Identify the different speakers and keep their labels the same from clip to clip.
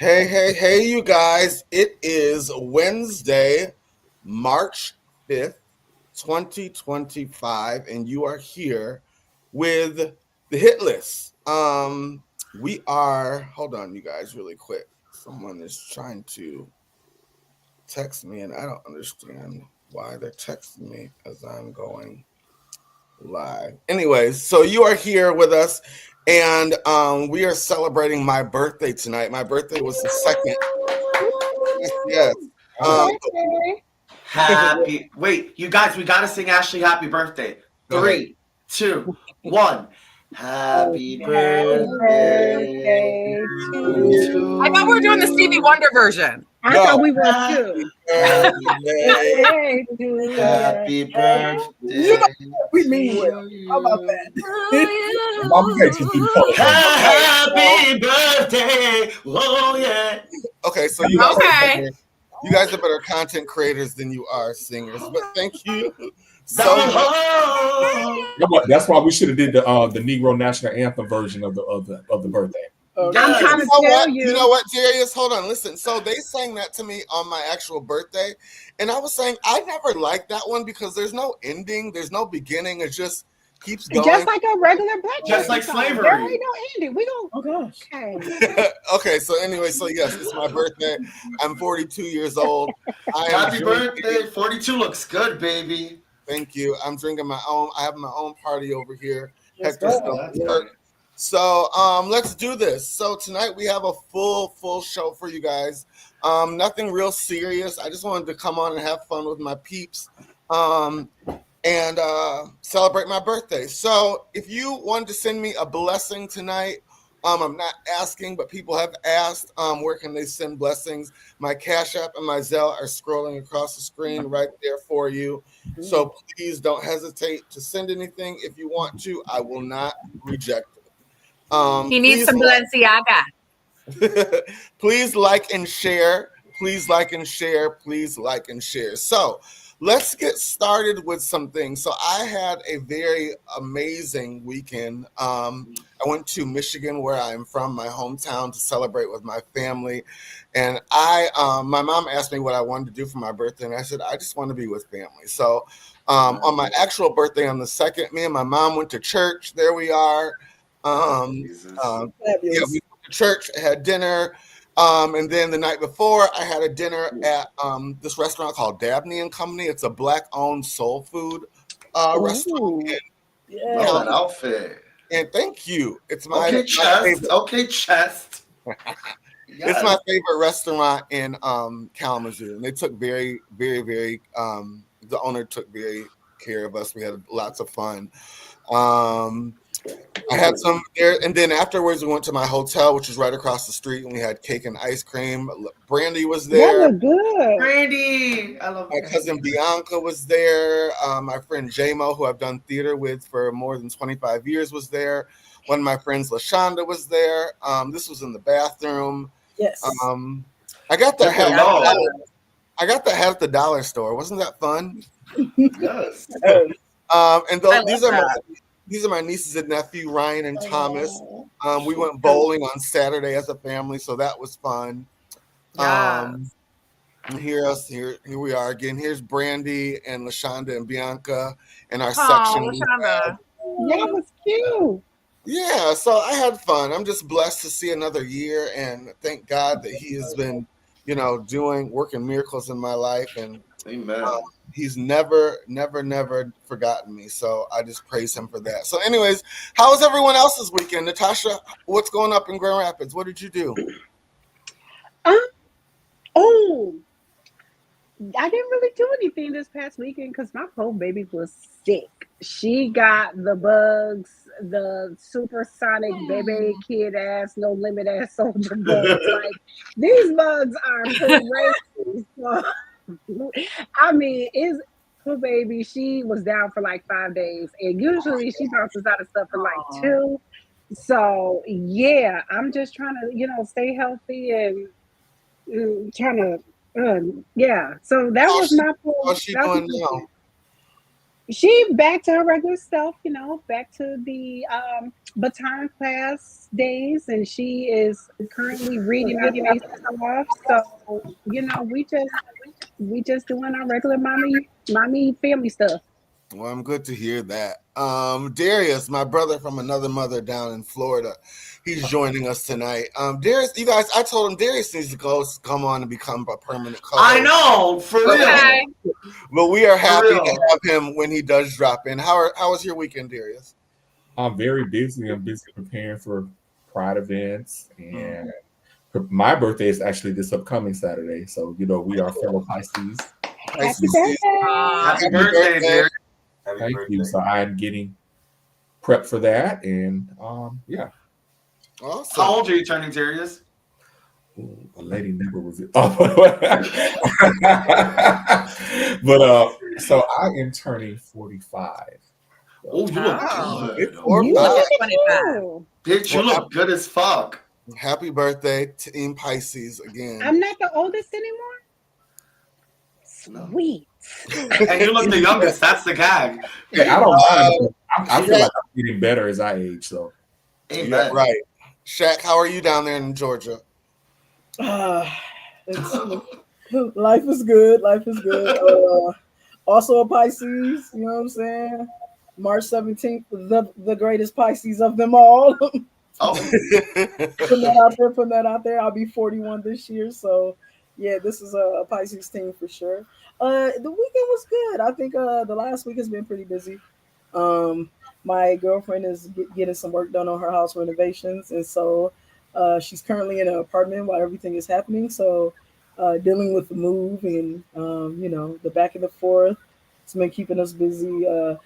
Speaker 1: Hey, you guys. It is Wednesday, March 5th, 2025, and you are here with the hit list. Hold on, you guys, really quick. Someone is trying to text me, and I don't understand why they're texting me as I'm going live. Anyways, so you are here with us, and we are celebrating my birthday tonight. My birthday was the second. Yes.
Speaker 2: Wait, you guys, we gotta sing Ashley happy birthday.
Speaker 1: Go ahead.
Speaker 2: 3, 2, 1. Happy birthday to you.
Speaker 3: I thought we were doing the Stevie Wonder version.
Speaker 4: I thought we were too.
Speaker 2: Happy birthday.
Speaker 4: You know we mean well. How about that?
Speaker 2: Happy birthday. Oh yeah.
Speaker 1: Okay, so you guys are better content creators than you are singers, but thank you so much.
Speaker 5: That's why we should have did the Negro National Anthem version of the birthday.
Speaker 4: I'm trying to tell you.
Speaker 1: You know what, Darius? Hold on, listen. So they sang that to me on my actual birthday, and I was saying I never liked that one because there's no ending, there's no beginning. It just keeps going.
Speaker 4: Just like a regular black.
Speaker 2: Just like slavery.
Speaker 4: There ain't no ending. We don't.
Speaker 5: Oh gosh.
Speaker 4: Okay.
Speaker 1: Okay. So anyway, yes, it's my birthday. I'm 42 years old.
Speaker 2: Happy birthday. 42 looks good, baby.
Speaker 1: Thank you. I'm drinking my own. I have my own party over here. So let's do this. So tonight we have a full show for you guys. Nothing real serious. I just wanted to come on and have fun with my peeps and celebrate my birthday. So if you wanted to send me a blessing tonight, I'm not asking, but people have asked, where can they send blessings? My Cash App and my Zelle are scrolling across the screen right there for you. So please don't hesitate to send anything. If you want to, I will not reject it.
Speaker 3: He needs some Balenciaga.
Speaker 1: Please like and share. Please like and share. Please like and share. So let's get started with some things. So I had a very amazing weekend. I went to Michigan, where I'm from, my hometown, to celebrate with my family. And my mom asked me what I wanted to do for my birthday, and I said, I just want to be with family. So on my actual birthday on the 2nd, me and my mom went to church. There we are. We went to church, had dinner. And then the night before, I had a dinner at this restaurant called Dabney and Company. It's a black-owned soul food restaurant.
Speaker 2: Love that outfit.
Speaker 1: And thank you. It's my
Speaker 2: chest. Okay, chest.
Speaker 1: It's my favorite restaurant in Kalamazoo. And they took very, very, very. The owner took very care of us. We had lots of fun. I had some there, and then afterwards we went to my hotel, which is right across the street, and we had cake and ice cream. Brandy was there.
Speaker 4: That was good.
Speaker 2: Brandy, I love
Speaker 1: my cousin Bianca was there. My friend J-Mo, who I've done theater with for more than 25 years, was there. One of my friends, LaShonda, was there. This was in the bathroom.
Speaker 4: Yes.
Speaker 1: I got the hat. I got the hat at the dollar store. Wasn't that fun?
Speaker 2: Yes.
Speaker 1: And these are my nieces and nephew, Ryan and Thomas. We went bowling on Saturday as a family, so that was fun. Here we are again. Here's Brandy and LaShonda and Bianca in our section.
Speaker 4: That was cute.
Speaker 1: Yeah, so I had fun. I'm just blessed to see another year, and thank God that He has been, working miracles in my life, and
Speaker 2: amen.
Speaker 1: He's never forgotten me. So I just praise Him for that. So anyways, how was everyone else's weekend? Natasha, what's going up in Grand Rapids? What did you do?
Speaker 4: I didn't really do anything this past weekend because my poor baby was sick. She got the bugs, the supersonic baby kid ass, no limit ass soldier bugs. Like, these bugs are crazy. I mean, poor baby, she was down for like 5 days, and usually she bounces out of stuff for like 2. So yeah, I'm just trying to, stay healthy and trying to, yeah. So that was my poor.
Speaker 1: How's she doing now?
Speaker 4: She back to her regular self, back to the baton class days, and she is currently reading her face off. So, we just doing our regular mommy family stuff.
Speaker 1: Well, I'm good to hear that. Darius, my brother from another mother down in Florida, he's joining us tonight. Darius, you guys, I told him Darius needs to come on and become a permanent co-host.
Speaker 2: I know, for real.
Speaker 3: Okay.
Speaker 1: But we are happy
Speaker 2: real.
Speaker 1: to have him when he does drop in. How was your weekend, Darius?
Speaker 5: I'm very busy. I'm busy preparing for Pride events, and my birthday is actually this upcoming Saturday. So we are fellow Pisces.
Speaker 4: Happy birthday!
Speaker 2: Happy birthday, dear.
Speaker 5: Thank you. So I'm getting prepped for that, and yeah.
Speaker 1: Awesome.
Speaker 2: How old are you turning, Darius?
Speaker 5: Ooh, a lady never was it. But so I am turning 45.
Speaker 2: Oh, you look
Speaker 3: Oh.
Speaker 2: good.
Speaker 4: You
Speaker 3: Look
Speaker 4: look
Speaker 3: at
Speaker 4: at
Speaker 3: 25.
Speaker 4: you.
Speaker 2: Bitch, you look good as fuck.
Speaker 1: Happy birthday, Team Pisces again.
Speaker 4: I'm not the oldest anymore. Sweet.
Speaker 2: And you look the youngest. That's the gag.
Speaker 5: Hey, I don't mind. I feel like I'm getting better as I age. So
Speaker 2: Amen.
Speaker 1: Yeah, right. Shaq, how are you down there in Georgia?
Speaker 6: Life is good. Life is good. Also a Pisces, you know what I'm saying? March 17th, the greatest Pisces of them all.
Speaker 2: Oh,
Speaker 6: Putting that out there. I'll be 41 this year. So yeah, this is a Pisces team for sure. The weekend was good. I think the last week has been pretty busy. My girlfriend is getting some work done on her house renovations, and so she's currently in an apartment while everything is happening. So dealing with the move and the back and the forth, it's been keeping us busy. A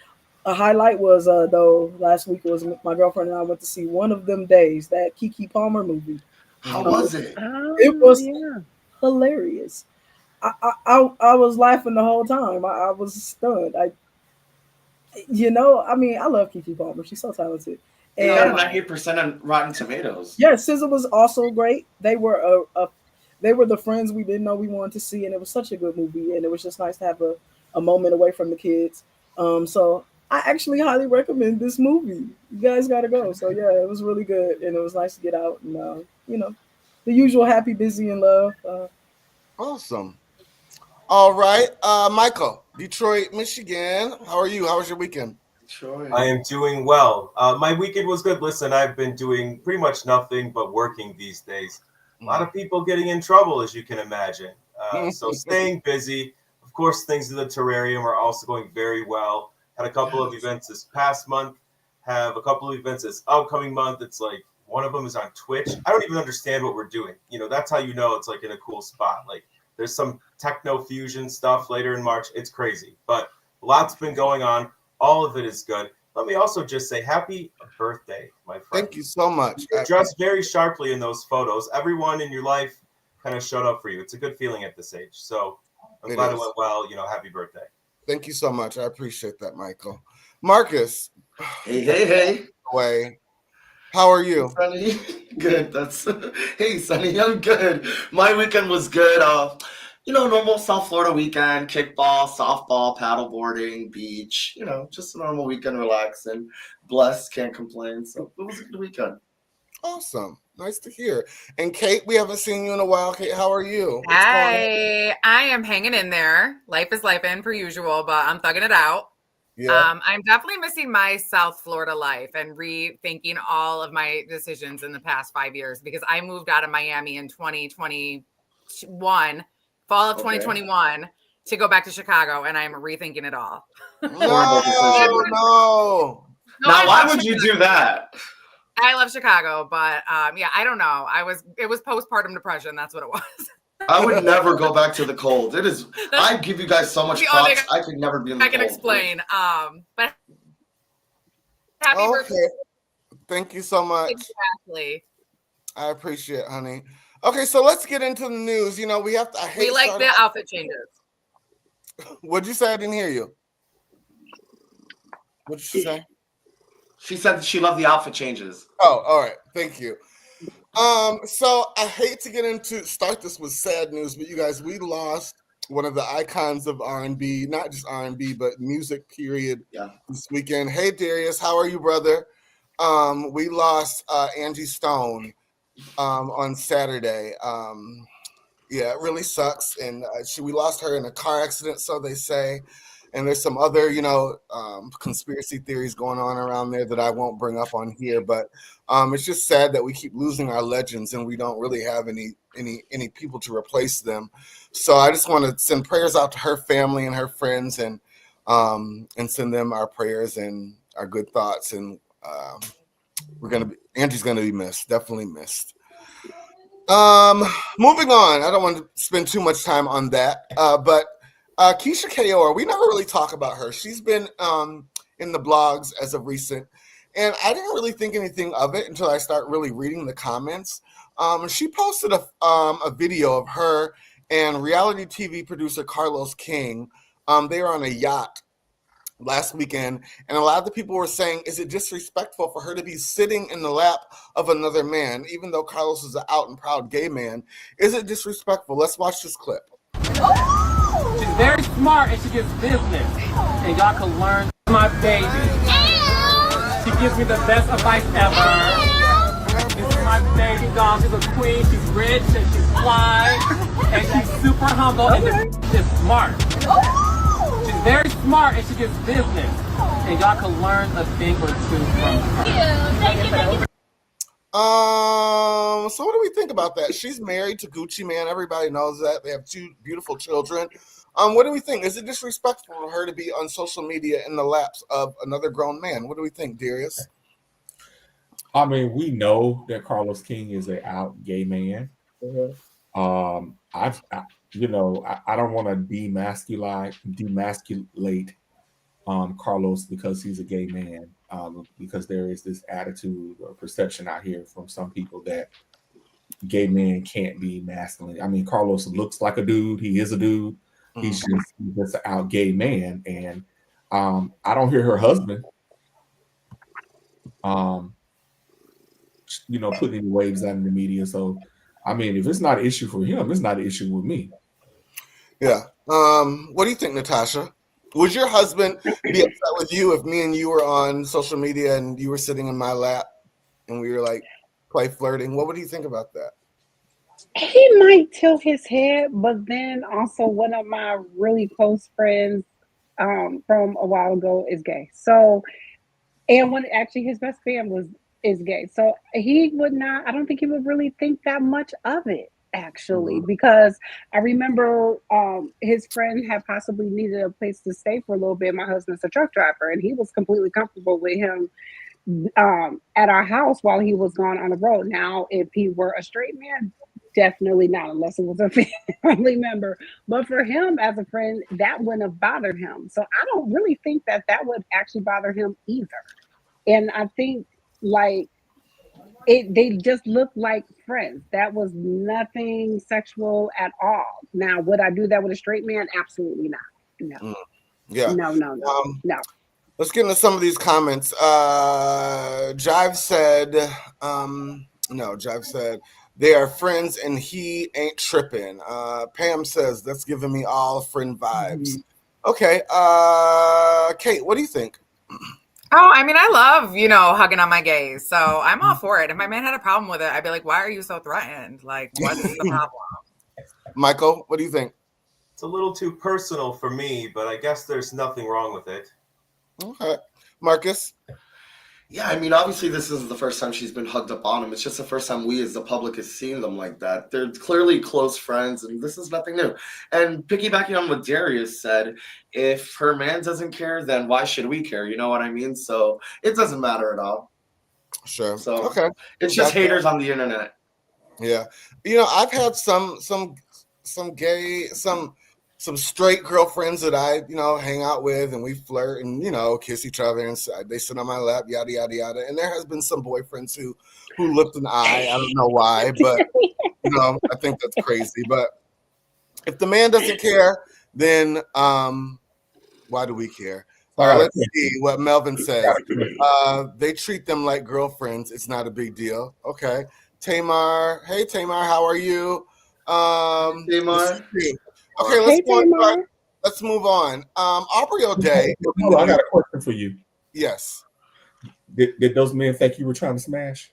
Speaker 6: highlight was though last week was my girlfriend and I went to see One of Them Days, that Keke Palmer movie.
Speaker 2: how was it?
Speaker 6: It was
Speaker 4: Yeah.
Speaker 6: hilarious. I was laughing the whole time. I was stunned. I love Keke Palmer. She's so talented.
Speaker 2: It got a
Speaker 6: And
Speaker 2: 98% on Rotten Tomatoes.
Speaker 6: yeah, SZA was also great. They were they were the friends we didn't know we wanted to see, and it was such a good movie. And it was just nice to have a moment away from the kids. So I actually highly recommend this movie. You guys got to go. So yeah, it was really good, and it was nice to get out and the usual happy, busy, and love.
Speaker 1: Awesome. All right. Michael, Detroit, Michigan. How are you? How was your weekend?
Speaker 2: Sure.
Speaker 7: I am doing well. My weekend was good. Listen, I've been doing pretty much nothing but working these days. A lot of people getting in trouble, as you can imagine. So staying busy. Of course, things in the terrarium are also going very well. Had a couple of events this past month. Have a couple of events this upcoming month. It's like one of them is on Twitch. I don't even understand what we're doing. That's how you know it's like in a cool spot. Like there's some techno fusion stuff later in March. It's crazy, but lots been going on. All of it is good. Let me also just say happy birthday, my friend.
Speaker 1: Thank you so much.
Speaker 7: You're dressed very sharply in those photos. Everyone in your life kind of showed up for you. It's a good feeling at this age. So I'm glad it went well. Happy birthday.
Speaker 1: Thank you so much. I appreciate that, Michael. Marcus.
Speaker 2: Hey.
Speaker 1: Way. How are you?
Speaker 2: Sonny, good. Hey, Sonny, I'm good. My weekend was good. Normal South Florida weekend, kickball, softball, paddleboarding, beach, just a normal weekend, relaxing, blessed, can't complain. So it was a good weekend.
Speaker 1: Awesome. Nice to hear. And Kate, we haven't seen you in a while. Kate, how are you?
Speaker 3: I am hanging in there. Life is life in per usual, but I'm thugging it out.
Speaker 1: Yeah.
Speaker 3: I'm definitely missing my South Florida life and rethinking all of my decisions in the past 5 years because I moved out of Miami in 2021, fall of 2021, to go back to Chicago, and I'm rethinking it all.
Speaker 1: No.
Speaker 2: Now, why would you do that?
Speaker 3: I love Chicago, but yeah, I don't know. It was postpartum depression. That's what it was.
Speaker 2: I would never go back to the cold. I give you guys so much props. I could never be in the cold.
Speaker 3: I can explain. But happy birthday.
Speaker 1: Thank you so much.
Speaker 3: Exactly.
Speaker 1: I appreciate it, honey. Okay, so let's get into the news. We have to.
Speaker 3: We like the outfit changes.
Speaker 1: What'd you say? I didn't hear you. What'd you say?
Speaker 2: She said she loved the outfit changes.
Speaker 1: Oh, all right. Thank you. So I hate to start this with sad news, but you guys, we lost one of the icons of R&B, not just R&B, but music, period, this weekend. Hey, Darius, how are you, brother? We lost Angie Stone on Saturday. Yeah, it really sucks. And we lost her in a car accident, so they say. And there's some other, conspiracy theories going on around there that I won't bring up on here. But it's just sad that we keep losing our legends and we don't really have any people to replace them. So I just want to send prayers out to her family and her friends, and send them our prayers and our good thoughts. And Angie's gonna be missed, definitely missed. Moving on. I don't want to spend too much time on that. But Keisha Kayor, we never really talk about her. She's been in the blogs as of recent, and I didn't really think anything of it until I start really reading the comments. She posted a video of her and reality TV producer Carlos King. They were on a yacht last weekend, and a lot of the people were saying, is it disrespectful for her to be sitting in the lap of another man, even though Carlos is an out and proud gay man? Is it disrespectful? Let's watch this clip.
Speaker 8: She's very smart and she gives business, and y'all can learn from my baby. She gives me the best advice ever. This is my baby doll. She's a queen. She's rich and she's fly, and she's super humble and she's smart. She's very smart and she gives business, and y'all can learn a thing or two from her.
Speaker 9: Thank you.
Speaker 1: So what do we think about that? She's married to Gucci Mane. Everybody knows that. They have 2 beautiful children. What do we think? Is it disrespectful for her to be on social media in the laps of another grown man? What do we think, Darius?
Speaker 5: I mean, we know that Carlos King is an out gay man. I don't want to demasculate Carlos because he's a gay man. Because there is this attitude or perception out here from some people that gay men can't be masculine. I mean, Carlos looks like a dude. He is a dude. He's just an out gay man. And I don't hear her husband, putting any waves out in the media. So, I mean, if it's not an issue for him, it's not an issue with me.
Speaker 1: Yeah. What do you think, Natasha? Would your husband be upset with you if me and you were on social media and you were sitting in my lap and we were like play flirting? What would you think about that?
Speaker 4: He might tilt his head, but then also one of my really close friends from a while ago is gay. So, and his best friend is gay. So he would not, I don't think he would really think that much of it, actually, because I remember his friend had possibly needed a place to stay for a little bit. My husband's a truck driver, and he was completely comfortable with him at our house while he was gone on the road. Now, if he were a straight man, definitely not, unless it was a family member. But for him as a friend, that wouldn't have bothered him. So I don't really think that would actually bother him either. And I think they just look like friends. That was nothing sexual at all. Now, would I do that with a straight man? Absolutely not. No.
Speaker 1: Yeah.
Speaker 4: No.
Speaker 1: Let's get into some of these comments. Jive said, they are friends and he ain't tripping. Pam says, that's giving me all friend vibes. Okay. Kate, what do you think?
Speaker 3: Oh, I mean, I love, hugging on my gays. So I'm all for it. If my man had a problem with it, I'd be like, why are you so threatened? Like, what's the problem?
Speaker 1: Michael, what do you think?
Speaker 7: It's a little too personal for me, but I guess there's nothing wrong with it.
Speaker 1: Okay. Marcus?
Speaker 2: Yeah, I mean, obviously this isn't the first time she's been hugged up on him. It's just the first time we as the public has seen them like that. They're clearly close friends, and this is nothing new. And piggybacking on what Darius said, if her man doesn't care, then why should we care? You know what I mean? So it doesn't matter at all.
Speaker 1: Sure.
Speaker 2: So
Speaker 1: okay.
Speaker 2: It's just haters on the internet.
Speaker 1: Yeah. I've had some straight girlfriends that I, hang out with, and we flirt and, kiss each other, and they sit on my lap, yada, yada, yada. And there has been some boyfriends who looked an eye. I don't know why, but, I think that's crazy. But if the man doesn't care, then why do we care? All right, let's see what Melvin says. They treat them like girlfriends. It's not a big deal. Okay. Tamar. Hey, Tamar, how are you?
Speaker 2: Tamar.
Speaker 1: Okay,
Speaker 4: Hey, Tamar.
Speaker 1: let's move on. Aubrey O'Day.
Speaker 5: No, I got a question for you.
Speaker 1: Yes.
Speaker 5: Did those men think you were trying to smash?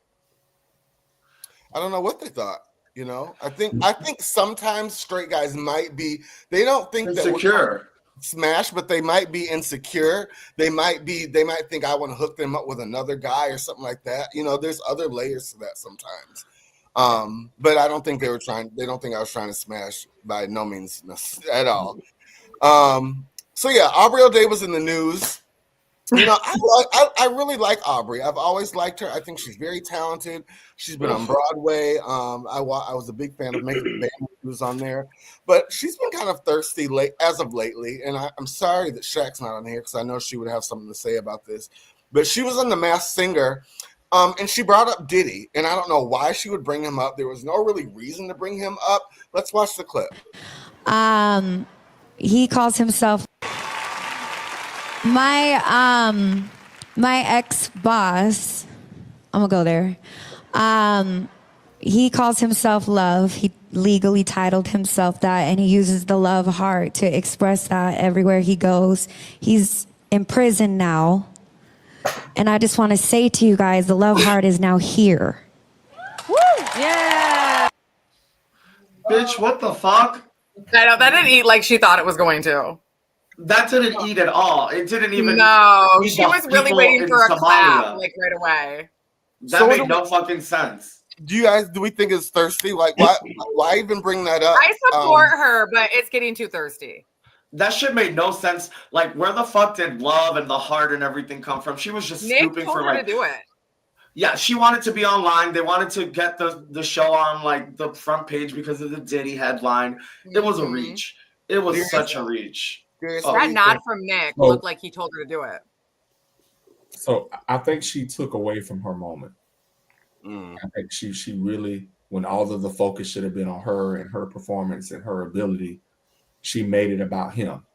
Speaker 1: I don't know what they thought. You know, I think sometimes straight guys might be. They don't think that we're
Speaker 2: Insecure.
Speaker 1: smash, but they might be insecure. They might think I want to hook them up with another guy or something like that. You know, there's other layers to that sometimes. But I don't think they don't think I was trying to smash by no means at all. So yeah, Aubrey O'Day was in the news. You know, I really like Aubrey. I've always liked her. I think she's very talented. She's been on Broadway. I was a big fan of Making the Band when she was on there, but she's been kind of thirsty as of lately. And I'm sorry that Shaq's not on here because I know she would have something to say about this. But she was on The Masked Singer, and she brought up Diddy, and I don't know why she would bring him up. There was no really reason to bring him up. Let's watch the clip.
Speaker 9: He calls himself my ex-boss. I'm gonna go there. He calls himself Love. He legally titled himself that, and he uses the love heart to express that everywhere he goes. He's in prison now, and I just want to say to you guys, the love heart is now here.
Speaker 3: Woo! Yeah.
Speaker 2: Bitch, what the fuck?
Speaker 3: I know that didn't eat like she thought it was going to.
Speaker 2: That didn't eat at all. It didn't even.
Speaker 3: No,
Speaker 2: eat
Speaker 3: she
Speaker 2: the
Speaker 3: was really
Speaker 2: people
Speaker 3: waiting
Speaker 2: in
Speaker 3: for a
Speaker 2: Somalia.
Speaker 3: clap, like right away.
Speaker 2: That
Speaker 1: So
Speaker 2: made no fucking sense.
Speaker 1: Do we think it's thirsty? Like, why even bring that up?
Speaker 3: I support her, but it's getting too thirsty.
Speaker 2: That shit made no sense. Like, where the fuck did love and the heart and everything come from? She was just
Speaker 3: Nick
Speaker 2: scooping
Speaker 3: told
Speaker 2: for
Speaker 3: her
Speaker 2: like.
Speaker 3: to do it.
Speaker 2: Yeah, she wanted to be online. They wanted to get the show on like the front page because of the Diddy headline. It was a reach. It was such a reach.
Speaker 3: That nod from Nick looked like he told her to do it.
Speaker 5: So I think she took away from her moment. I think she really, when all of the focus should have been on her and her performance and her ability, she made it about him.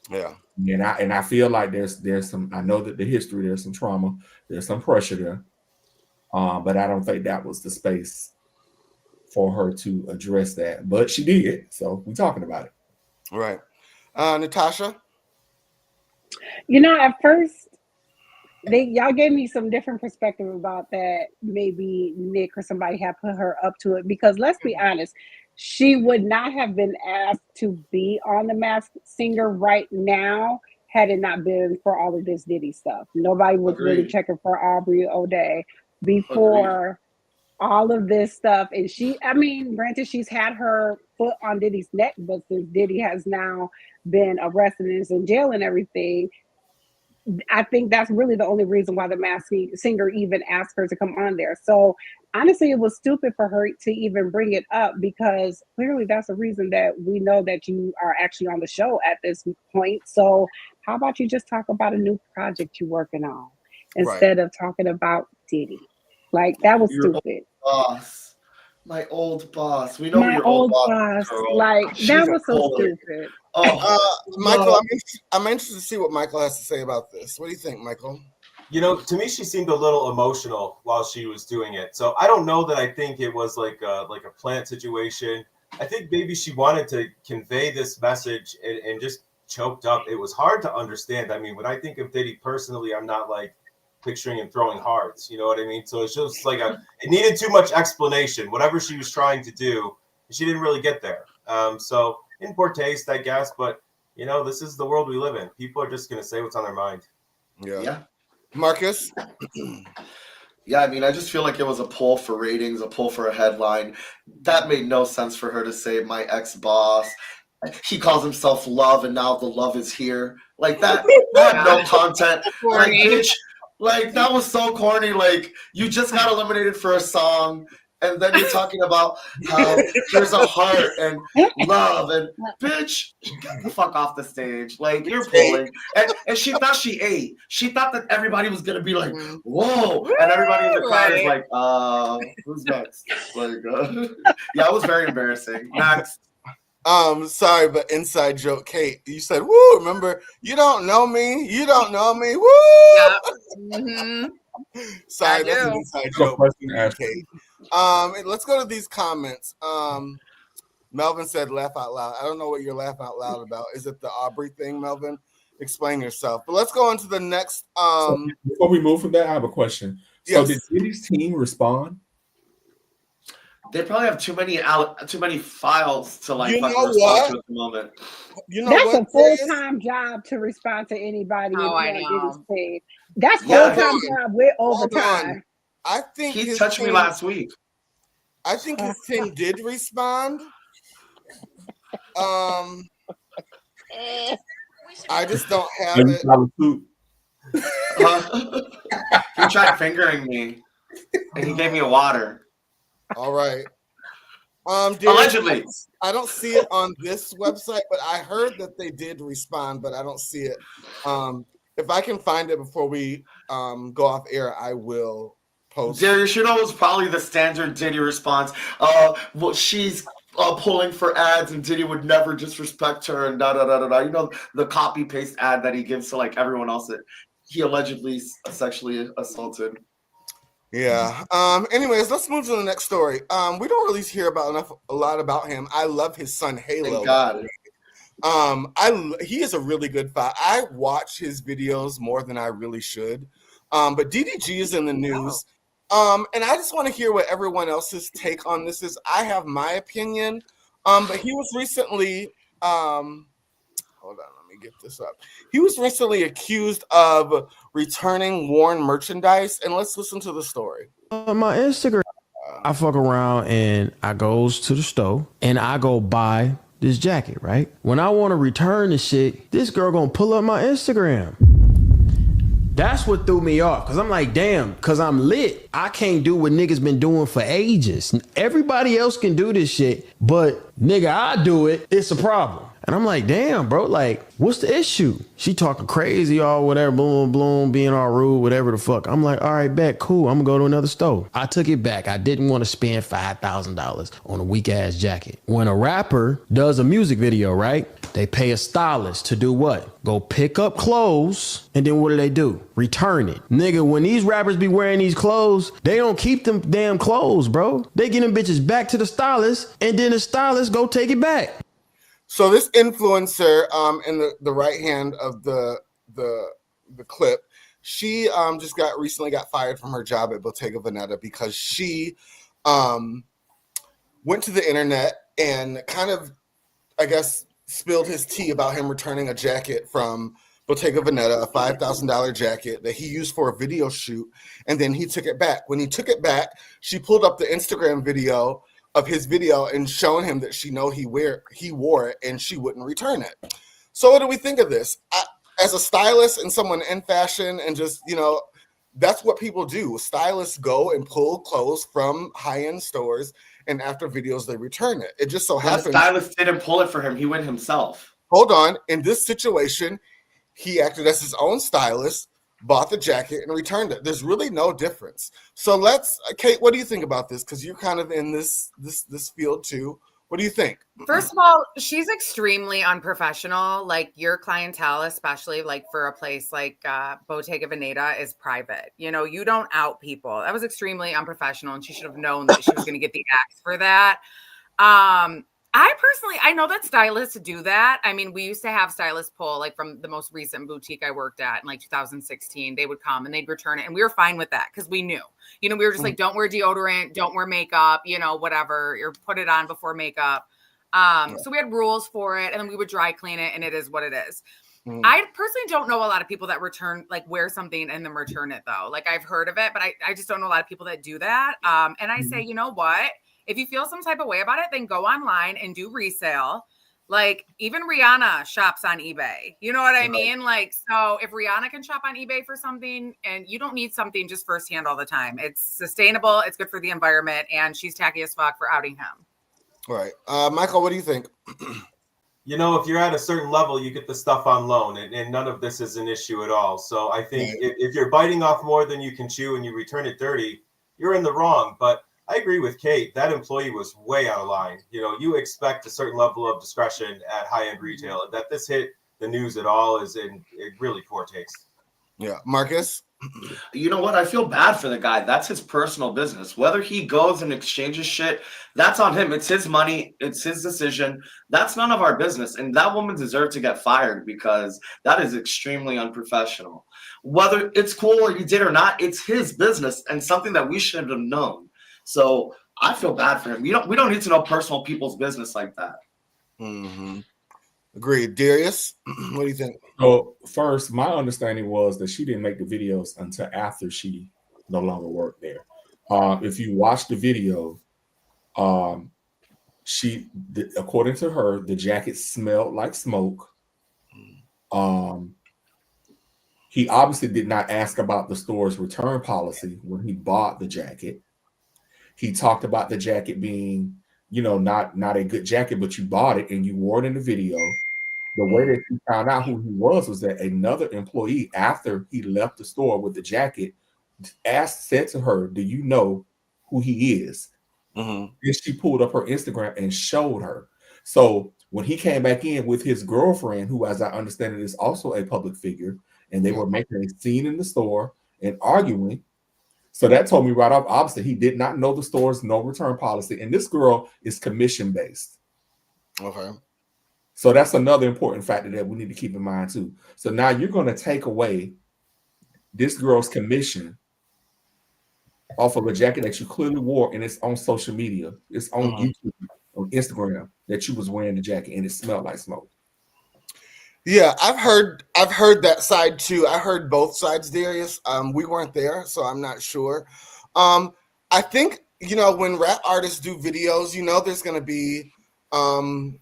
Speaker 1: Yeah.
Speaker 5: And I feel like there's some, I know that the history, there's some trauma, there's some pressure there. But I don't think that was the space for her to address that. But she did. So we're talking about it.
Speaker 1: Right. Natasha?
Speaker 4: You know, at first, y'all gave me some different perspective about that. Maybe Nick or somebody had put her up to it because let's be honest, she would not have been asked to be on The Masked Singer right now had it not been for all of this Diddy stuff. Nobody was really checking for Aubrey O'Day before all of this stuff. And granted, she's had her foot on Diddy's neck, but since Diddy has now been arrested and is in jail and everything, I think that's really the only reason why The Masked Singer even asked her to come on there. So honestly, it was stupid for her to even bring it up because clearly that's the reason that we know that you are actually on the show at this point. So how about you just talk about a new project you're working on instead of talking about Diddy? Like, that was stupid.
Speaker 2: Boss. My old boss. We know
Speaker 4: my
Speaker 2: your
Speaker 4: old boss.
Speaker 2: Girl.
Speaker 4: Like, that was so stupid.
Speaker 1: Michael, I'm interested to see what Michael has to say about this. What do you think, Michael?
Speaker 7: You know, to me, she seemed a little emotional while she was doing it. So I don't know that I think it was like a plant situation. I think maybe she wanted to convey this message and just choked up. It was hard to understand. I mean, when I think of Diddy personally, I'm not like picturing him throwing hearts. You know what I mean? So it's just like it needed too much explanation. Whatever she was trying to do, she didn't really get there. So in poor taste, I guess. But, you know, this is the world we live in. People are just going to say what's on their mind.
Speaker 2: Yeah.
Speaker 1: Marcus?
Speaker 2: Yeah, I mean, I just feel like it was a pull for ratings, a pull for a headline. That made no sense for her to say, my ex-boss. He calls himself Love, and now the love is here. Like, that had no content. Like, bitch, like, that was so corny. Like, you just got eliminated for a song, and then you're talking about how there's a heart and love, and bitch, get the fuck off the stage. Like, you're pulling. And she thought she ate. She thought that everybody was gonna be like, whoa, and everybody in the crowd is like, who's next? Like, yeah, it was very embarrassing. Next.
Speaker 1: Sorry, but inside joke, Kate. You said, "Woo!" Remember, you don't know me. You don't know me. Woo!
Speaker 3: Yeah. Mm-hmm.
Speaker 1: Sorry, that's an inside joke, Kate. Let's go to these comments. Melvin said laugh out loud. I don't know what you're laughing out loud about. Is it the Aubrey thing, Melvin? Explain yourself. But let's go on to the next.
Speaker 5: So before we move from that, I have a question. So
Speaker 1: Yes.
Speaker 5: did Diddy's team respond?
Speaker 2: They probably have too many files to like
Speaker 1: You
Speaker 2: fucking
Speaker 1: know
Speaker 2: respond
Speaker 1: what?
Speaker 2: to at the moment.
Speaker 1: You know
Speaker 4: That's
Speaker 1: what?
Speaker 4: a full-time job to respond to anybody
Speaker 3: Oh, I
Speaker 4: in
Speaker 3: know.
Speaker 4: Diddy's team. That's
Speaker 2: Yeah.
Speaker 4: full-time job with
Speaker 1: Hold
Speaker 4: overtime.
Speaker 1: on. I think
Speaker 2: He
Speaker 1: his
Speaker 2: touched me
Speaker 1: team-
Speaker 2: last week.
Speaker 1: I think his team did respond. I just don't have it.
Speaker 2: He tried fingering me, and he gave me a water.
Speaker 1: All right. Derek,
Speaker 2: Allegedly.
Speaker 1: I don't see it on this website, but I heard that they did respond, but I don't see it. If I can find it before we go off air, I will post.
Speaker 2: Darius, you know, it was probably the standard Diddy response. Well, she's pulling for ads, and Diddy would never disrespect her, and da da da da da. You know, the copy paste ad that he gives to like everyone else that he allegedly sexually assaulted.
Speaker 1: Yeah. Anyways, let's move to the next story. We don't really hear about a lot about him. I love his son Halo.
Speaker 2: Thank God.
Speaker 1: He is a really good father. I watch his videos more than I really should. But DDG is in the news. And I just want to hear what everyone else's take on this is. I have my opinion. But he was recently hold on, let me get this up. He was recently accused of returning worn merchandise, and let's listen to the story.
Speaker 10: On my Instagram, I fuck around and I goes to the store and I go buy this jacket, right? When I want to return the shit, this girl gonna pull up my Instagram. That's what threw me off, because I'm like, damn, because I'm lit. I can't do what niggas been doing for ages. Everybody else can do this shit, but nigga, I do it. It's a problem. And I'm like, damn, bro, like, what's the issue? She talking crazy or whatever, boom, boom, being all rude, whatever the fuck. I'm like, all right, bet, cool. I'm gonna go to another store. I took it back. I didn't want to spend $5,000 on a weak ass jacket. When a rapper does a music video, right? They pay a stylist to do what? Go pick up clothes, and then what do? Return it. Nigga, when these rappers be wearing these clothes, they don't keep them damn clothes, bro. They get them bitches back to the stylist, and then the stylist go take it back.
Speaker 1: So this influencer in the right hand of the clip, she just recently got fired from her job at Bottega Veneta because she went to the internet and kind of, I guess, spilled his tea about him returning a jacket from Bottega Veneta, a $5,000 jacket that he used for a video shoot, and then he took it back. When he took it back, she pulled up the Instagram video of his video and shown him that he wore it and she wouldn't return it. So what do we think of this? As a stylist and someone in fashion and just, that's what people do. Stylists go and pull clothes from high-end stores, and after videos, they return it. It just so happens.
Speaker 2: The stylist didn't pull it for him. He went himself.
Speaker 1: Hold on. In this situation, he acted as his own stylist, bought the jacket, and returned it. There's really no difference. So Kate, what do you think about this? Because you're kind of in this field too. What do you think?
Speaker 3: First of all, she's extremely unprofessional. Like, your clientele, especially like for a place like Bottega Veneta, is private. You don't out people. That was extremely unprofessional, and she should have known that she was going to get the axe for that. I know that stylists do that. I mean, we used to have stylists pull, like, from the most recent boutique I worked at in like 2016. They would come and they'd return it, and we were fine with that because we knew. We were just like, don't wear deodorant, don't wear makeup, whatever, or put it on before makeup. So we had rules for it, and then we would dry clean it, and it is what it is. I personally don't know a lot of people that wear something and then return it, though. Like, I've heard of it, but I just don't know a lot of people that do that. And I say, you know what? If you feel some type of way about it, then go online and do resale. Like, even Rihanna shops on eBay. You know what I mean? Like, so if Rihanna can shop on eBay for something, and you don't need something just firsthand all the time. It's sustainable. It's good for the environment. And she's tacky as fuck for outing him.
Speaker 1: All right. Michael, what do you think?
Speaker 7: If you're at a certain level, you get the stuff on loan, and none of this is an issue at all. So I think if you're biting off more than you can chew and you return it dirty, you're in the wrong. But I agree with Kate. That employee was way out of line. You expect a certain level of discretion at high-end retail. That this hit the news at all is in really poor taste.
Speaker 1: Yeah. Marcus?
Speaker 2: You know what? I feel bad for the guy. That's his personal business. Whether he goes and exchanges shit, that's on him. It's his money. It's his decision. That's none of our business. And that woman deserved to get fired because that is extremely unprofessional. Whether it's cool or you did or not, it's his business and something that we should have known. So I feel bad for him. We don't need to know personal people's business like that.
Speaker 1: Mm-hmm. Agreed. Darius, what do you think?
Speaker 5: So first, my understanding was that she didn't make the videos until after she no longer worked there. If you watch the video, according to her, the jacket smelled like smoke. He obviously did not ask about the store's return policy when he bought the jacket. He talked about the jacket being, not a good jacket, but you bought it and you wore it in the video. The way that she found out who he was that another employee, after he left the store with the jacket, said to her, "Do you know who he is?" Mm-hmm. And she pulled up her Instagram and showed her. So when he came back in with his girlfriend, who, as I understand it, is also a public figure, and they were making a scene in the store and arguing. So that told me right off, obviously, he did not know the store's no return policy. And this girl is commission based.
Speaker 1: Okay.
Speaker 5: So that's another important factor that we need to keep in mind too. So now you're going to take away this girl's commission off of a jacket that you clearly wore, and it's on social media. It's on YouTube, on Instagram, that you was wearing the jacket and it smelled like smoke.
Speaker 1: Yeah, I've heard that side too. I heard both sides, Darius. We weren't there, so I'm not sure. I think, when rap artists do videos, there's going to be, and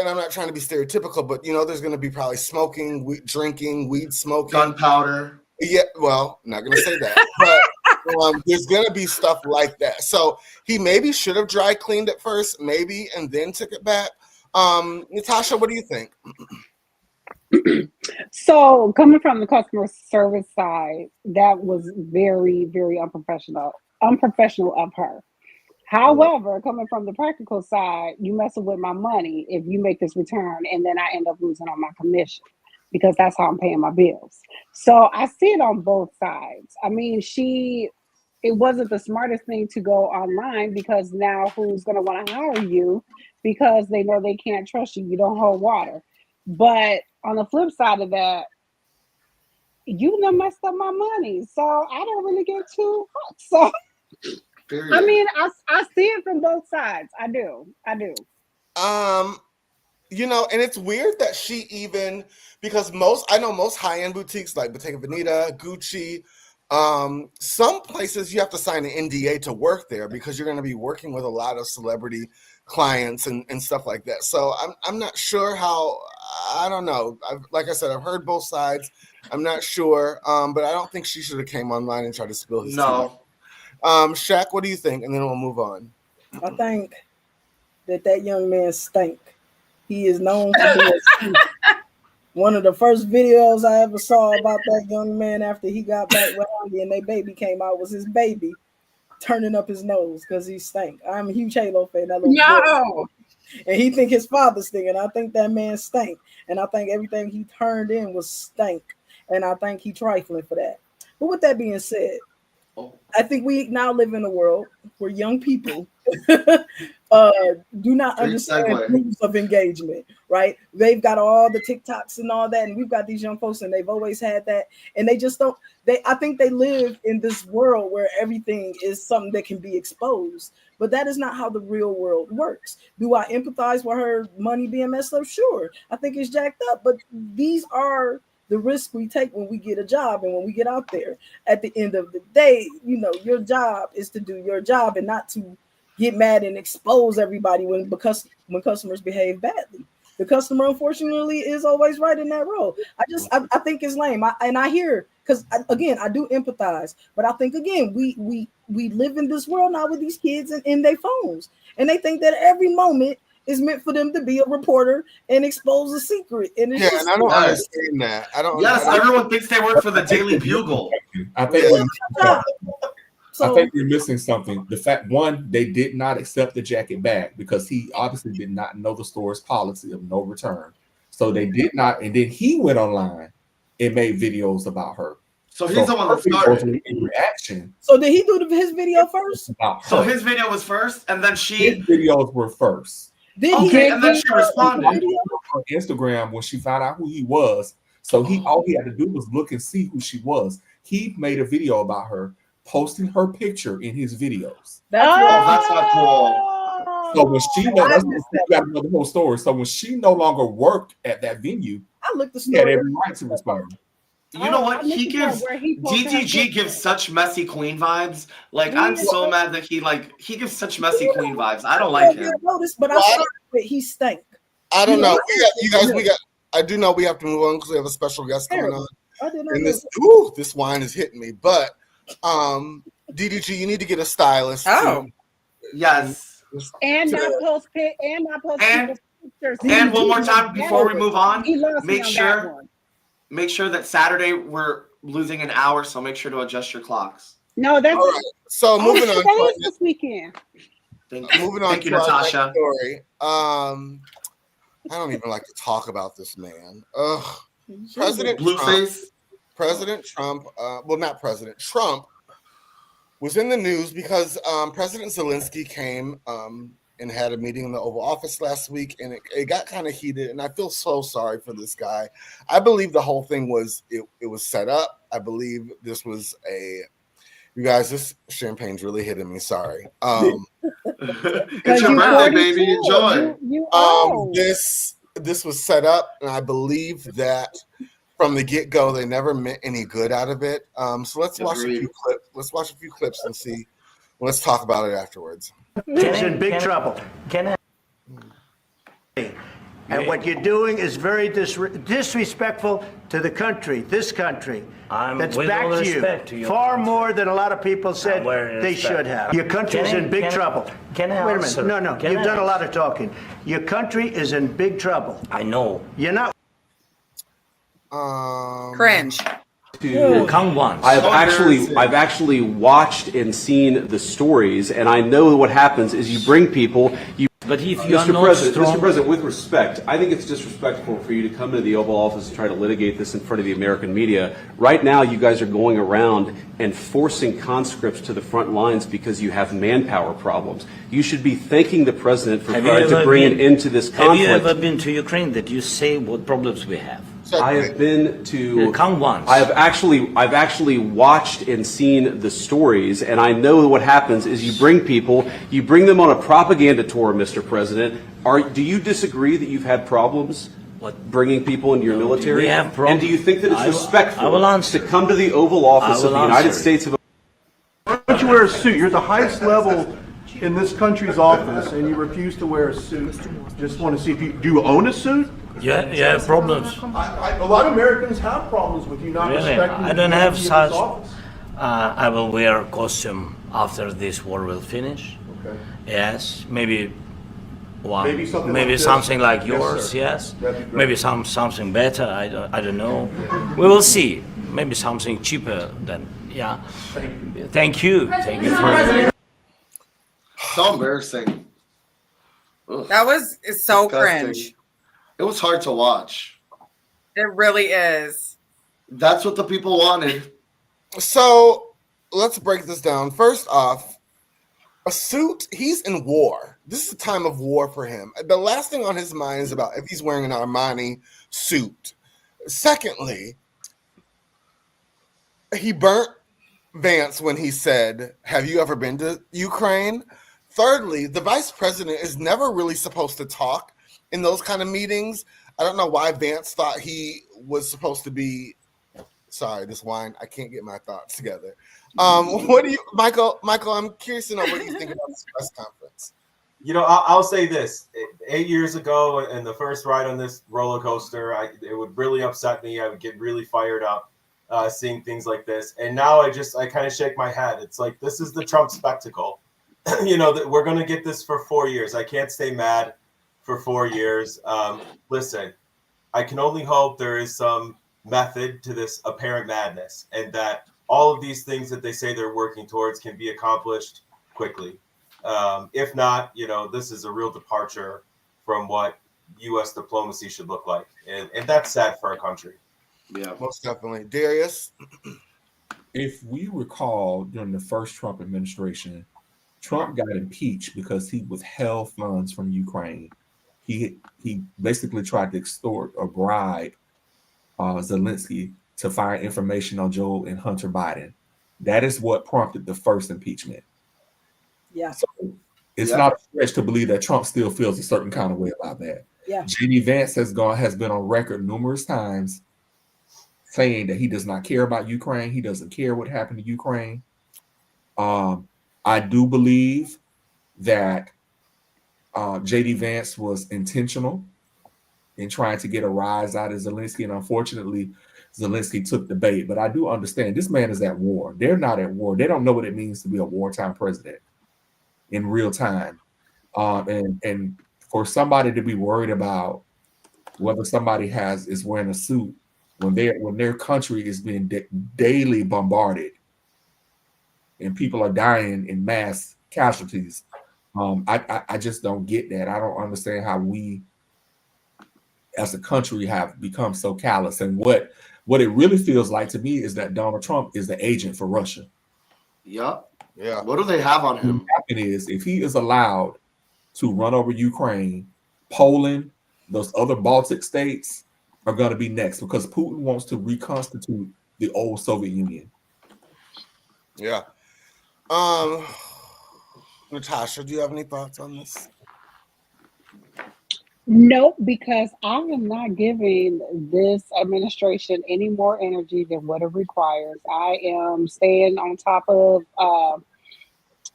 Speaker 1: I'm not trying to be stereotypical, but there's going to be probably smoking, drinking, weed smoking,
Speaker 2: gunpowder.
Speaker 1: Yeah, well, not going to say that, but there's going to be stuff like that. So he maybe should have dry cleaned it first, maybe, and then took it back. Natasha, what do you think?
Speaker 4: So coming from the customer service side, that was very, very unprofessional of her. However, coming from the practical side, you messing with my money if you make this return, and then I end up losing on my commission because that's how I'm paying my bills. So I see it on both sides. I mean, it wasn't the smartest thing to go online, because now who's going to want to hire you because they know they can't trust you. You don't hold water. But on the flip side of that, you done messed up my money. So I don't really get too hot. So I mean, I see it from both sides. I do.
Speaker 1: And it's weird that she even, because I know most high-end boutiques like Bottega Veneta, Gucci, some places you have to sign an NDA to work there because you're going to be working with a lot of celebrity clients and stuff like that. So I'm not sure how. I don't know. Like I said, I've heard both sides. I'm not sure, but I don't think she should have came online and tried to spill his tea. Shaq, what do you think? And then we'll move on.
Speaker 6: I think that young man stank. He is known for being stink. One of the first videos I ever saw about that young man after he got back with Andy and their baby came out was his baby turning up his nose because he stank. I'm a huge Halo fan.
Speaker 3: No.
Speaker 6: And he think his father stink, and I think that man stank. And I think everything he turned in was stank. And I think he trifling for that. But with that being said, I think we now live in a world where young people do not understand rules of engagement, right? They've got all the TikToks and all that, and we've got these young folks, and they've always had that, and they just don't. I think they live in this world where everything is something that can be exposed, but that is not how the real world works. Do I empathize with her money being messed up? Sure, I think it's jacked up, but these are the risk we take when we get a job and when we get out there. At the end of the day, your job is to do your job and not to get mad and expose everybody when customers behave badly. The customer, unfortunately, is always right in that role. I think it's lame. I hear, because again, I do empathize, but I think again, we live in this world now with these kids in their phones, and they think that every moment is meant for them to be a reporter and expose a secret. And it's
Speaker 1: and I don't understand that.
Speaker 2: Everyone thinks they work for the Daily Bugle.
Speaker 5: I think we're missing something. The fact, one, they did not accept the jacket back because he obviously did not know the store's policy of no return. So they did not, and then he went online and made videos about her.
Speaker 2: So he's the one that started.
Speaker 5: In reaction.
Speaker 6: So did he do his video first?
Speaker 2: So his video was first, and then
Speaker 5: his videos were first.
Speaker 2: And then she responded
Speaker 5: on Instagram when she found out who he was. So all he had to do was look and see who she was. He made a video about her, posting her picture in his videos.
Speaker 2: That's not cool.
Speaker 5: So when she you got to know the whole story. So when she no longer worked at that venue, he had every right to respond.
Speaker 2: You know what? DTG gives such messy queen vibes. Like, I'm so mad that he gives such messy queen vibes. I don't like him.
Speaker 6: But I saw that he stank.
Speaker 1: I don't know. I do know we have to move on because we have a special guest coming on. And this wine is hitting me. But DDG, you need to get a stylist.
Speaker 2: Yes.
Speaker 4: And not post pictures.
Speaker 2: And one more time before we move on, make sure that Saturday we're losing an hour, so make sure to adjust your clocks.
Speaker 4: No, that's
Speaker 1: all right. So moving on
Speaker 4: this weekend.
Speaker 1: Moving on.
Speaker 2: Thank you, Natasha.
Speaker 1: Story. I don't even like to talk about this man. Ugh. President Trump. Well, not President Trump was in the news because President Zelensky came and had a meeting in the Oval Office last week, and it got kind of heated, and I feel so sorry for this guy. I believe the whole thing was it was set up. I believe this was you guys, this champagne's really hitting me. Sorry.
Speaker 2: It's your birthday, baby. Enjoy.
Speaker 1: This was set up, and I believe that from the get-go they never meant any good out of it. So let's watch a few clips. Let's watch a few clips and see. Let's talk about it afterwards.
Speaker 11: He's in big trouble. And what you're doing is very disrespectful to the country, this country. That's back to you. Far more than a lot of people said they should have. Your country's in big trouble. Wait a minute. No. You've done a lot of talking. Your country is in big trouble.
Speaker 12: I know.
Speaker 11: You're not.
Speaker 3: Cringe.
Speaker 12: Come once. I've actually watched and seen the stories, and I know what happens is you bring people. But if you are not strong, Mr. President, with respect, I think it's disrespectful for you to come to the Oval Office and try to litigate this in front of the American media. Right now, you guys are going around and forcing conscripts to the front lines because you have manpower problems. You should be thanking the president for trying to bring an end to this conflict.
Speaker 11: Have you ever been to Ukraine that you say what problems we have?
Speaker 12: I have been to.
Speaker 11: Come once.
Speaker 12: I've actually watched and seen the stories, and I know what happens is you bring people, you bring them on a propaganda tour, Mr. President. Do you disagree that you've had problems bringing people into your military?
Speaker 11: We have problems.
Speaker 12: And do you think that it's respectful to come to the Oval Office of the United States of
Speaker 13: Why don't you wear a suit? You're at the highest level in this country's office, and you refuse to wear a suit. Just want to see if do you own a suit?
Speaker 11: Yeah, you have problems.
Speaker 13: A lot of Americans have problems with you not respecting.
Speaker 11: I don't have such. I will wear a costume after this war will finish.
Speaker 13: Okay.
Speaker 11: Yes, maybe one.
Speaker 13: Maybe something like
Speaker 11: yours. Yes. Maybe something better. I don't know. We will see. Maybe something cheaper than Thank you. Thank you.
Speaker 2: So embarrassing. Ugh.
Speaker 3: That was so
Speaker 2: Disgusting.
Speaker 3: cringe.
Speaker 2: It was hard to watch.
Speaker 3: It really is.
Speaker 2: That's what the people wanted.
Speaker 1: So let's break this down. First off, a suit, he's in war. This is a time of war for him. The last thing on his mind is about if he's wearing an Armani suit. Secondly, he burnt Vance when he said, "Have you ever been to Ukraine?" Thirdly, the vice president is never really supposed to talk in those kind of meetings. I don't know why Vance thought he was supposed to be. Sorry, this wine. I can't get my thoughts together. What do you, Michael? I'm curious to know what you think about this press conference.
Speaker 7: You know, I'll say this: 8 years ago, in the first ride on this roller coaster, it would really upset me. I would get really fired up seeing things like this, and now I kind of shake my head. It's like this is the Trump spectacle. You know that we're going to get this for 4 years. I can't stay mad for 4 years. Listen, I can only hope there is some method to this apparent madness, and that all of these things that they say they're working towards can be accomplished quickly. If not, you know, this is a real departure from what U.S. diplomacy should look like, and that's sad for our country.
Speaker 2: Yeah,
Speaker 1: most definitely. Darius?
Speaker 5: if we recall, during the first Trump administration, Trump got impeached because he withheld funds from Ukraine. He basically tried to extort or bribe Zelensky to find information on Joe and Hunter Biden. That is what prompted the first impeachment.
Speaker 6: Yeah.
Speaker 5: So it's not a stretch to believe that Trump still feels a certain kind of way about that.
Speaker 6: Yeah.
Speaker 5: JD Vance has been on record numerous times saying that he does not care about Ukraine. He doesn't care what happened to Ukraine. I do believe that JD Vance was intentional in trying to get a rise out of Zelensky, and unfortunately, Zelensky took the bait. But I do understand this man is at war. They're not at war. They don't know what it means to be a wartime president in real time. And for somebody to be worried about whether somebody is wearing a suit when their country is being daily bombarded and people are dying in mass casualties, I just don't get that. I don't understand how we as a country have become so callous. And what it really feels like to me is that Donald Trump is the agent for Russia.
Speaker 2: Yep.
Speaker 1: Yeah.
Speaker 2: What do they have on him?
Speaker 5: What happened is, if he is allowed to run over Ukraine, Poland, those other Baltic states are going to be next, because Putin wants to reconstitute the old Soviet Union.
Speaker 1: Yeah. Natasha, do you have any thoughts on this?
Speaker 4: No, because I am not giving this administration any more energy than what it requires. I am staying on top of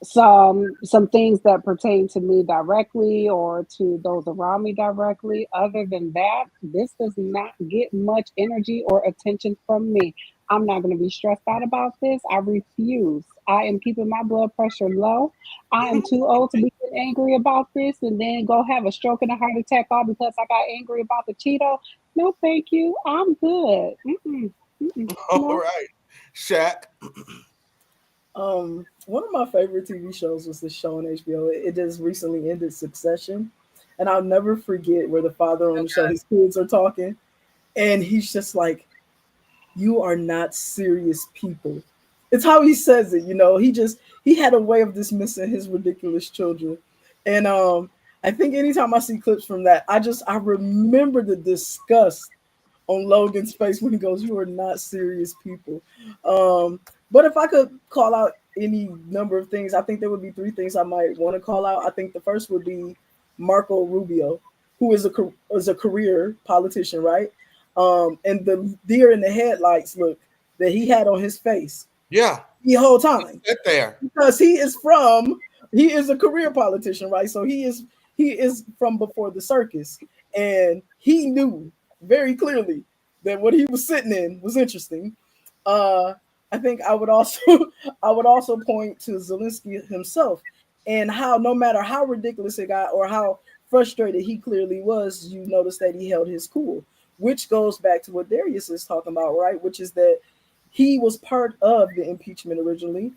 Speaker 4: some things that pertain to me directly or to those around me directly. Other than that, this does not get much energy or attention from me. I'm not going to be stressed out about this. I refuse. I am keeping my blood pressure low. I am too old to be angry about this and then go have a stroke and a heart attack all because I got angry about the Cheeto. No, thank you. I'm good.
Speaker 1: All right. Shaq.
Speaker 6: One of my favorite TV shows was this show on HBO. It just recently ended, Succession. And I'll never forget where the father on the show, his kids are talking. And he's just like, you are not serious people. It's how he says it, you know. He had a way of dismissing his ridiculous children. And I think anytime I see clips from that, I remember the disgust on Logan's face when he goes, you are not serious people. But if I could call out any number of things, I think there would be three things I might want to call out. I think the first would be Marco Rubio, who is a career politician, right? And the deer in the headlights look that he had on his face.
Speaker 1: Yeah.
Speaker 6: The whole time.
Speaker 1: Sit there.
Speaker 6: Because he is a career politician, right? So he is from before the circus. And he knew very clearly that what he was sitting in was interesting. I think I would also point to Zelensky himself and how no matter how ridiculous it got or how frustrated he clearly was, you notice that he held his cool, which goes back to what Darius is talking about, right? Which is that he was part of the impeachment originally.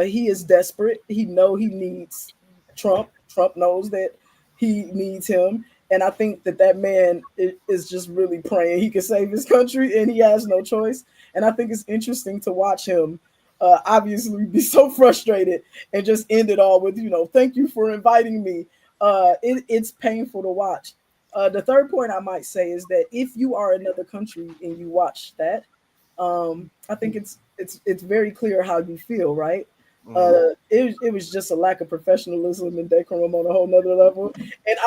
Speaker 6: He is desperate. He needs Trump. Trump knows that he needs him. And I think that man is just really praying he can save his country, and he has no choice. And I think it's interesting to watch him obviously be so frustrated and just end it all with, thank you for inviting me. It's painful to watch. The third point I might say is that if you are another country and you watch that, I think it's very clear how you feel, right? It was just a lack of professionalism and decorum on a whole nother level. And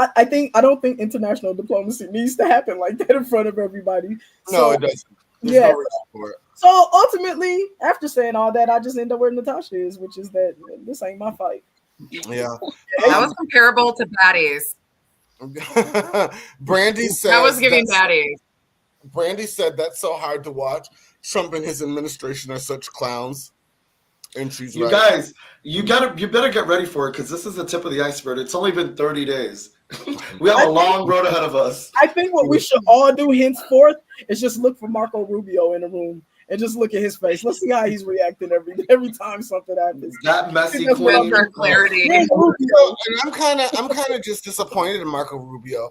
Speaker 6: I don't think international diplomacy needs to happen like that in front of everybody.
Speaker 1: No, it doesn't. There's no reason for it.
Speaker 6: So ultimately, after saying all that, I just end up where Natasha is, which is that this ain't my fight.
Speaker 1: Yeah.
Speaker 3: That was comparable to baddies.
Speaker 1: Brandy said
Speaker 3: that was giving baddies.
Speaker 1: Brandy said that's so hard to watch. Trump and his administration are such clowns. And she's
Speaker 2: you
Speaker 1: right.
Speaker 2: Guys, you better get ready for it, because this is the tip of the iceberg. It's only been 30 days. We have a long road ahead of us.
Speaker 6: I think what we should all do henceforth is just look for Marco Rubio in the room and just look at his face. Let's see how he's reacting every time something happens.
Speaker 2: That messy queen.
Speaker 3: For clarity.
Speaker 1: And I'm kind of just disappointed in Marco Rubio.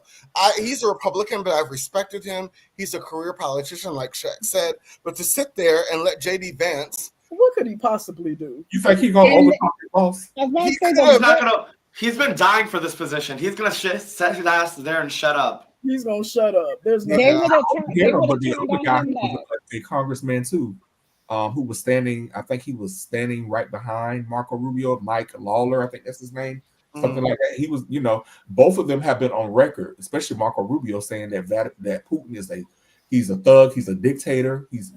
Speaker 1: He's a Republican, but I've respected him. He's a career politician, like Shaq said. But to sit there and let JD Vance
Speaker 6: What could he possibly do?
Speaker 5: You think he gonna overcome his boss?
Speaker 2: He's been dying for this position. He's gonna set his ass there and shut up.
Speaker 6: He's gonna shut up. There's no.
Speaker 4: They would have
Speaker 5: But the
Speaker 4: turned
Speaker 5: other guy
Speaker 4: on him
Speaker 5: was a congressman too, who was standing. I think he was standing right behind Marco Rubio, Mike Lawler. I think that's his name. Something like that. He was, both of them have been on record, especially Marco Rubio, saying that Putin he's a thug, he's a dictator, he's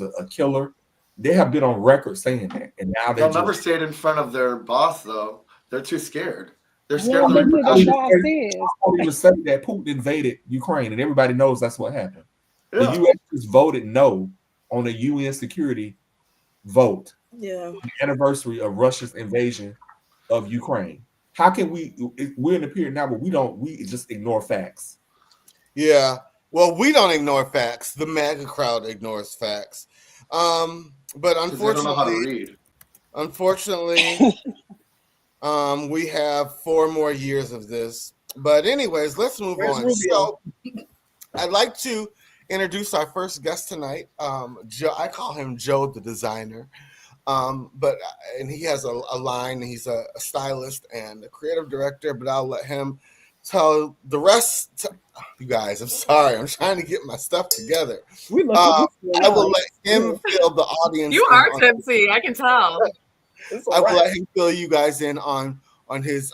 Speaker 5: a killer. They have been on record saying that, and now
Speaker 2: they'll never say it in front of their boss, though. They're too scared. They're scared
Speaker 5: of
Speaker 2: the repercussions.
Speaker 5: He was saying that Putin invaded Ukraine, and everybody knows that's what happened. Yeah. The U.S. just voted no on a UN security vote.
Speaker 6: Yeah,
Speaker 5: on the anniversary of Russia's invasion of Ukraine. How can we're in a period now where we just ignore facts?
Speaker 1: Yeah. Well, we don't ignore facts. The MAGA crowd ignores facts. But unfortunately, we have 4 more years of this. But anyways, let's move on. So I'd like to introduce our first guest tonight. Joe, I call him Joe the designer. And he has a line. He's a stylist and a creative director, but I'll let him tell the rest. You guys, I'm sorry. I'm trying to get my stuff together. I will let him fill the audience.
Speaker 3: You are tipsy. I can tell.
Speaker 1: I will let him fill you guys in on his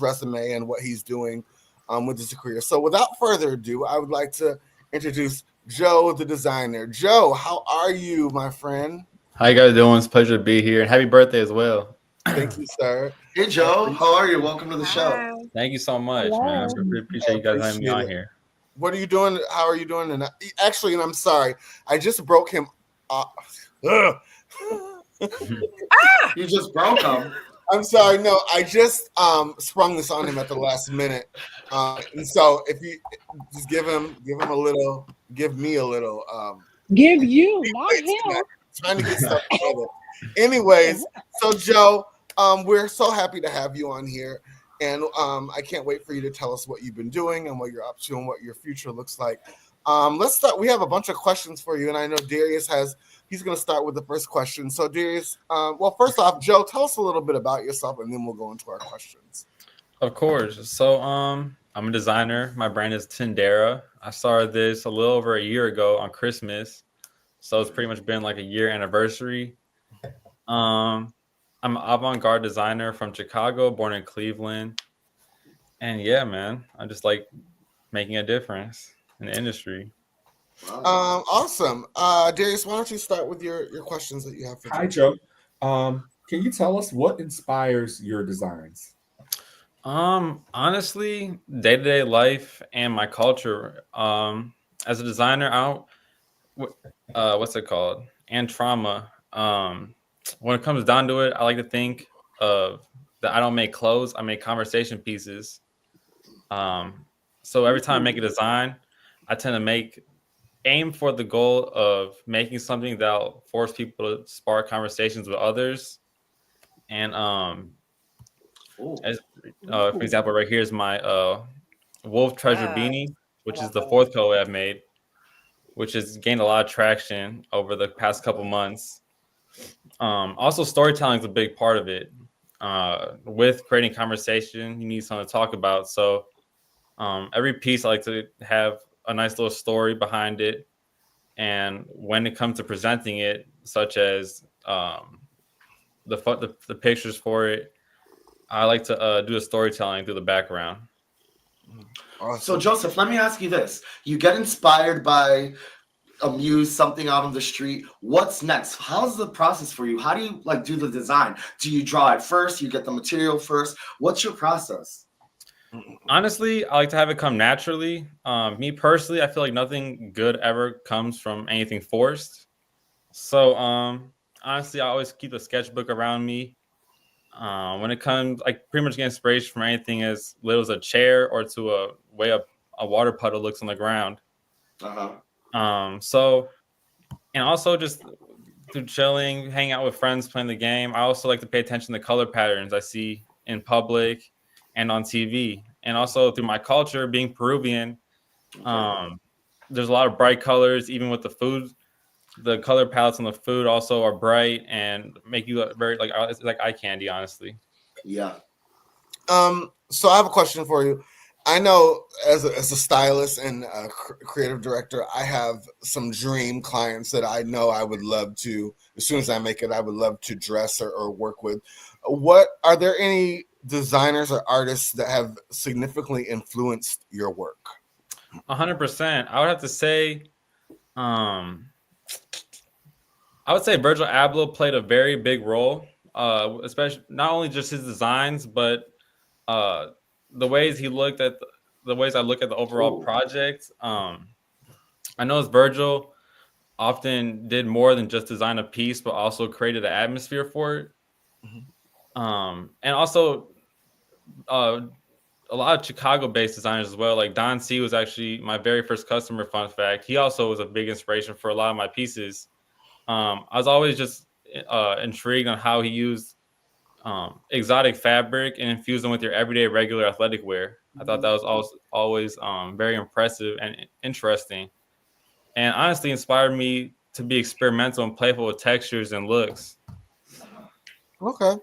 Speaker 1: resume and what he's doing with his career. So without further ado, I would like to introduce Joe the designer. Joe, how are you, my friend?
Speaker 14: How you guys doing? It's a pleasure to be here. And happy birthday as well.
Speaker 1: Thank you, sir.
Speaker 2: Hey, Joe. How are you? Welcome to the show.
Speaker 14: Thank you so much, man. I really appreciate you guys having me on here.
Speaker 1: What are you doing? How are you doing? And actually, and I'm sorry, I just broke him.
Speaker 2: You just broke him.
Speaker 1: I'm sorry. No, I just sprung this on him at the last minute. And so if you just give me a little.
Speaker 4: Give you, not him.
Speaker 1: Trying to get stuff together. Anyways, so Joe, we're so happy to have you on here, and I can't wait for you to tell us what you've been doing and what you're up to and what your future looks like. Let's start. We have a bunch of questions for you, and I know Darius he's going to start with the first question. So Darius, well, first off, Joe, tell us a little bit about yourself, and then we'll go into our questions.
Speaker 14: Of course. So I'm a designer. My brand is Tindera. I started this a little over a year ago on Christmas. So it's pretty much been like a year anniversary. I'm an avant-garde designer from Chicago, born in Cleveland. And yeah, man, I just like making a difference in the industry.
Speaker 1: Awesome. Darius, why don't you start with your questions that you have for
Speaker 5: Hi, Joe. Can you tell us what inspires your designs?
Speaker 14: Honestly, day-to-day life and my culture. As a designer, what's it called? And trauma. When it comes down to it, I like to think of that I don't make clothes, I make conversation pieces. So every time I make a design, I tend to aim for the goal of making something that'll force people to spark conversations with others. And for example, right here is my Wolf Treasure beanie, which is the 4th color I've made, which has gained a lot of traction over the past couple months. Also, storytelling is a big part of it. With creating conversation, you need something to talk about. So every piece, I like to have a nice little story behind it. And when it comes to presenting it, such as the pictures for it, I like to do a storytelling through the background.
Speaker 2: Awesome. So Joseph, let me ask you this. You get inspired by a muse, something out on the street. What's next? How's the process for you? How do you do the design? Do you draw it first? You get the material first? What's your process?
Speaker 14: Honestly, I like to have it come naturally. Me personally, I feel like nothing good ever comes from anything forced. So honestly, I always keep a sketchbook around me. When it comes, I pretty much get inspiration from anything as little as a chair or to a way a water puddle looks on the ground. So, and also just through chilling, hanging out with friends, playing the game. I also like to pay attention to color patterns I see in public and on TV. And also through my culture, being Peruvian, there's a lot of bright colors, even with the food the color palettes on the food also are bright and make you look very like it's like eye candy, honestly.
Speaker 2: Yeah.
Speaker 1: So I have a question for you. I know as a stylist and a creative director, I have some dream clients that I know I would love to, as soon as I make it, I would love to dress or work with. What are there any designers or artists that have significantly influenced your work?
Speaker 14: 100%. I would have to say, I would say Virgil Abloh played a very big role, especially not only just his designs, but the ways he looked at the ways I look at the overall project. I know Virgil often did more than just design a piece, but also created an atmosphere for it. And also a lot of Chicago-based designers as well. Like Don C was actually my very first customer, fun fact. He also was a big inspiration for a lot of my pieces. I was always just intrigued on how he used exotic fabric and infused them with your everyday regular athletic wear. I thought that was always very impressive and interesting, and honestly inspired me to be experimental and playful with textures and looks.
Speaker 1: Okay.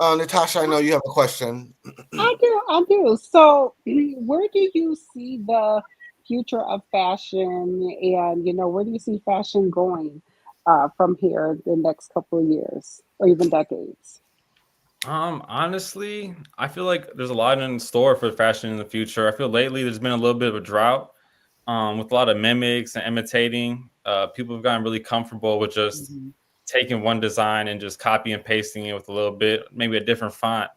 Speaker 1: Natasha, I know you have a question.
Speaker 4: I do. So where do you see the future of fashion, and where do you see fashion going from here the next couple of years or even decades?
Speaker 14: Honestly, I feel like there's a lot in store for fashion in the future. I feel lately there's been a little bit of a drought with a lot of mimics and imitating. People have gotten really comfortable with just taking one design and just copy and pasting it with a little bit, maybe a different font.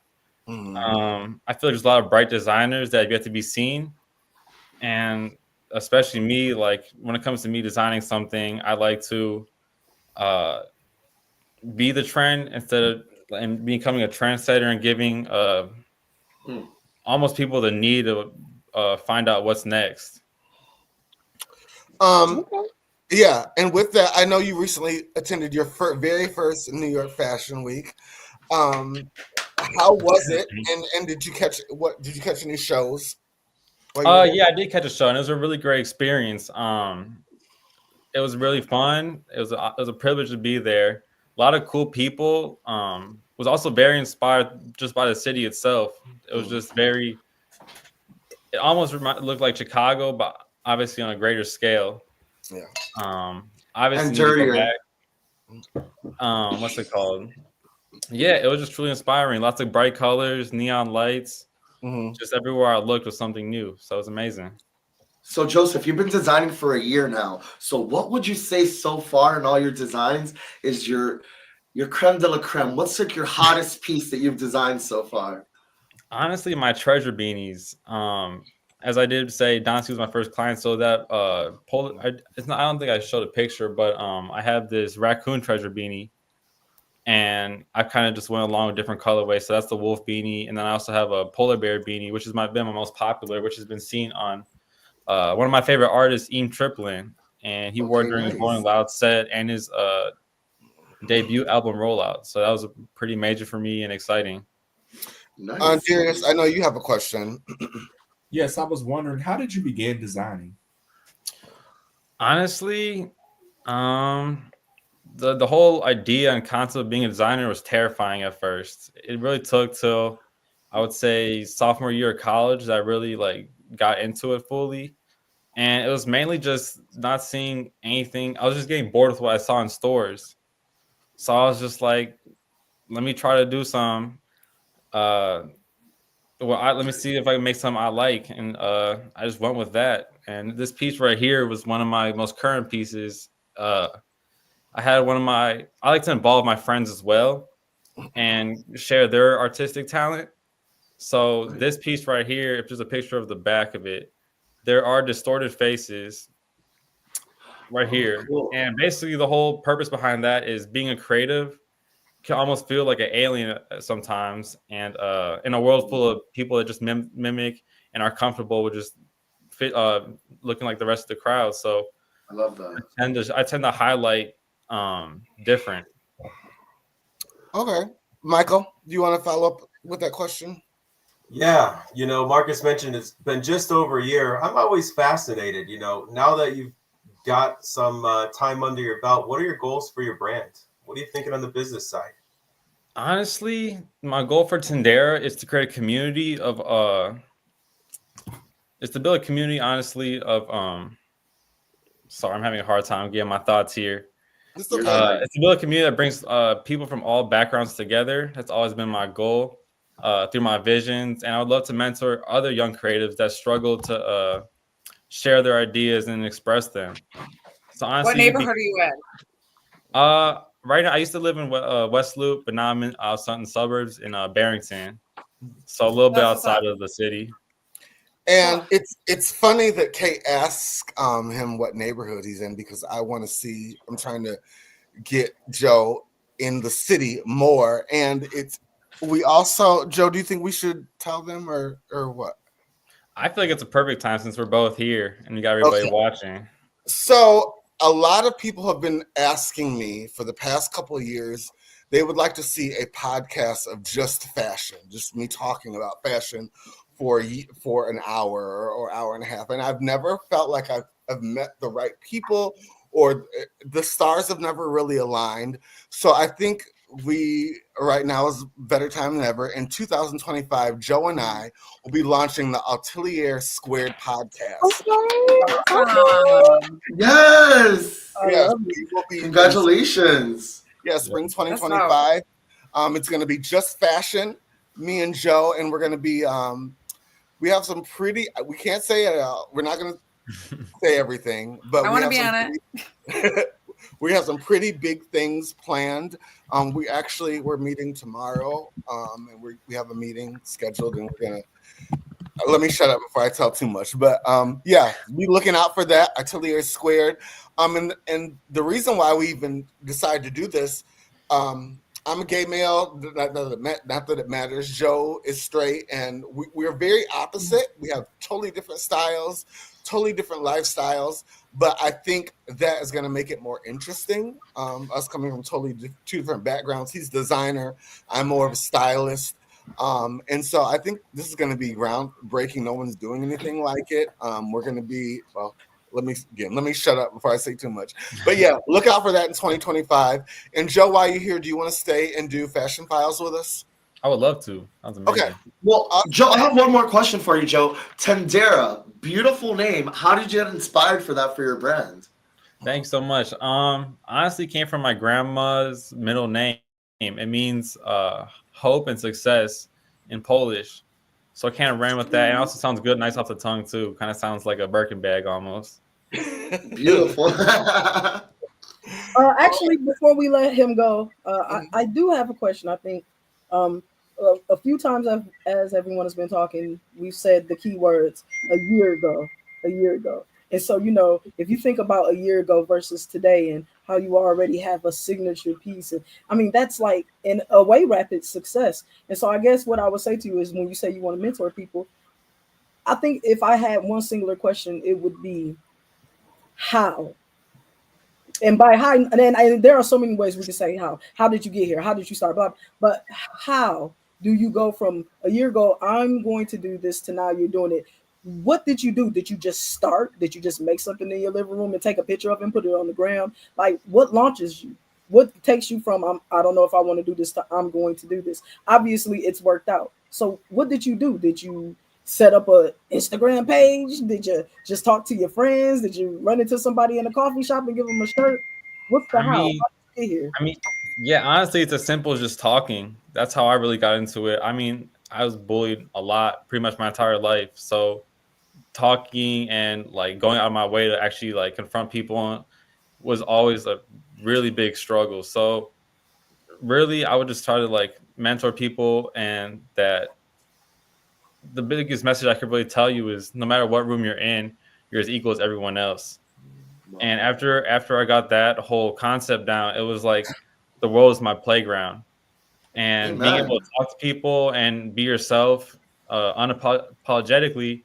Speaker 14: I feel like there's a lot of bright designers that have yet to be seen. And especially me, like when it comes to me designing something, I like to be the trend instead of and becoming a trendsetter and giving almost people the need to find out what's next.
Speaker 1: Yeah, and with that, I know you recently attended your very first New York Fashion Week. How was it? And did you catch any shows?
Speaker 14: Yeah, I did catch a show, and it was a really great experience. It was really fun. It was a privilege to be there. A lot of cool people. Was also very inspired just by the city itself. It was just very. It almost looked like Chicago, but obviously on a greater scale.
Speaker 1: Yeah.
Speaker 14: Obviously,
Speaker 2: and dirtier.
Speaker 14: What's it called? Yeah, it was just truly inspiring. Lots of bright colors, neon lights. Just everywhere I looked was something new. So it was amazing.
Speaker 2: So Joseph, you've been designing for a year now. So what would you say so far in all your designs is your creme de la creme? What's like your hottest piece that you've designed so far?
Speaker 14: Honestly, my treasure beanies. As I did say, Don C was my first client, so that it's not. I don't think I showed a picture, but I have this raccoon treasure beanie, and I kind of just went along with different colorways. So that's the wolf beanie, and then I also have a polar bear beanie, which has been my most popular, which has been seen on one of my favorite artists, Ian Triplin, and he wore it during his Rolling Loud set and his debut album rollout. So that was pretty major for me and exciting.
Speaker 1: Nice. Darius, I know you have a question.
Speaker 5: Yes, I was wondering, how did you begin designing?
Speaker 14: Honestly, the whole idea and concept of being a designer was terrifying at first. It really took till I would say sophomore year of college that I really got into it fully. And it was mainly just not seeing anything. I was just getting bored with what I saw in stores. So I was just like, let me try to do some. Let me see if I can make something I like. And I just went with that. And this piece right here was one of my most current pieces. I like to involve my friends as well and share their artistic talent. So this piece right here, if there's a picture of the back of it, there are distorted faces right here. Cool. And basically the whole purpose behind that is being a creative can almost feel like an alien sometimes. And in a world full of people that just mimic and are comfortable with just looking like the rest of the crowd. So
Speaker 2: I love that.
Speaker 14: I tend to highlight different.
Speaker 1: Okay. Michael, do you want to follow up with that question?
Speaker 7: Yeah, Marcus mentioned it's been just over a year. I'm always fascinated, now that you've got some time under your belt, what are your goals for your brand? What are you thinking on the business side?
Speaker 14: Honestly, my goal for Tendera is to create a community of is to build a community, honestly, of sorry, I'm having a hard time getting my thoughts here.
Speaker 1: It's
Speaker 14: to build a community that brings people from all backgrounds together. That's always been my goal through my visions, and I would love to mentor other young creatives that struggle to share their ideas and express them. So honestly,
Speaker 3: what neighborhood are you in?
Speaker 14: Right now I used to live in West Loop, but now I'm in out in the suburbs in Barrington, so a little bit outside of the city.
Speaker 1: And it's funny that Kate asked him what neighborhood he's in, because I want to see. I'm trying to get Joe in the city more, and we also, Joe, do you think we should tell them or what?
Speaker 14: I feel like it's a perfect time since we're both here and you got everybody watching.
Speaker 1: So a lot of people have been asking me for the past couple of years, they would like to see a podcast of just fashion, just me talking about fashion for an hour or hour and a half. And I've never felt like I've met the right people, or the stars have never really aligned. So I think right now is a better time than ever. In 2025, Joe and I will be launching the Atelier Squared podcast.
Speaker 2: Okay. Yes.
Speaker 1: Yes. We will be
Speaker 2: Congratulations.
Speaker 1: Spring 2025. It's going to be just fashion, me and Joe, and we're going to be we have some pretty, we can't say it all. We're not going to say everything, but
Speaker 3: I want to be on it.
Speaker 1: We have some pretty big things planned. We're meeting tomorrow, and we have a meeting scheduled, and we're gonna. Let me shut up before I tell too much. But be looking out for that. Atelier Squared. And the reason why we even decided to do this, I'm a gay male. Not that it matters. Joe is straight, and we're very opposite. We have totally different styles, totally different lifestyles. But I think that is going to make it more interesting. Us coming from totally two different backgrounds. He's a designer. I'm more of a stylist. And so I think this is going to be groundbreaking. No one's doing anything like it. We're going to be, let me shut up before I say too much. But yeah, look out for that in 2025. And Joe, while you're here, do you want to stay and do Fashion Files with us?
Speaker 14: I would love to.
Speaker 1: Okay.
Speaker 2: Well, Joe, I have one more question for you, Joe. Tendera, beautiful name. How did you get inspired for that for your brand?
Speaker 14: Thanks so much. Honestly, came from my grandma's middle name. It means hope and success in Polish. So I kind of ran with that. And it also sounds good, nice off the tongue too. Kind of sounds like a Birkin bag almost.
Speaker 2: Beautiful.
Speaker 6: Actually, before we let him go, I do have a question. I think a few times as everyone has been talking, we've said the key words a year ago. And so, if you think about a year ago versus today and how you already have a signature piece, and I mean, that's like in a way rapid success. And so I guess what I would say to you is when you say you want to mentor people, I think if I had one singular question, it would be how. And by how, and there are so many ways we can say how. How did you get here? How did you start? But how do you go from a year ago, I'm going to do this, to now you're doing it? What did you do? Did you just start? Did you just make something in your living room and take a picture of it and put it on the gram? Like, what launches you? What takes you from I don't know if I want to do this to I'm going to do this? Obviously, it's worked out. So what did you do? Did you set up a Instagram page? Did you just talk to your friends? Did you run into somebody in a coffee shop and give them a shirt? What's the how? How did you get here?
Speaker 14: Yeah, honestly, it's as simple as just talking. That's how I really got into it. I mean, I was bullied a lot pretty much my entire life. So talking and like going out of my way to actually like confront people was always a really big struggle. So really, I would just try to like mentor people, and that the biggest message I could really tell you is no matter what room you're in, you're as equal as everyone else. Wow. And after I got that whole concept down, it was like the world is my playground. And being able to talk to people and be yourself unapologetically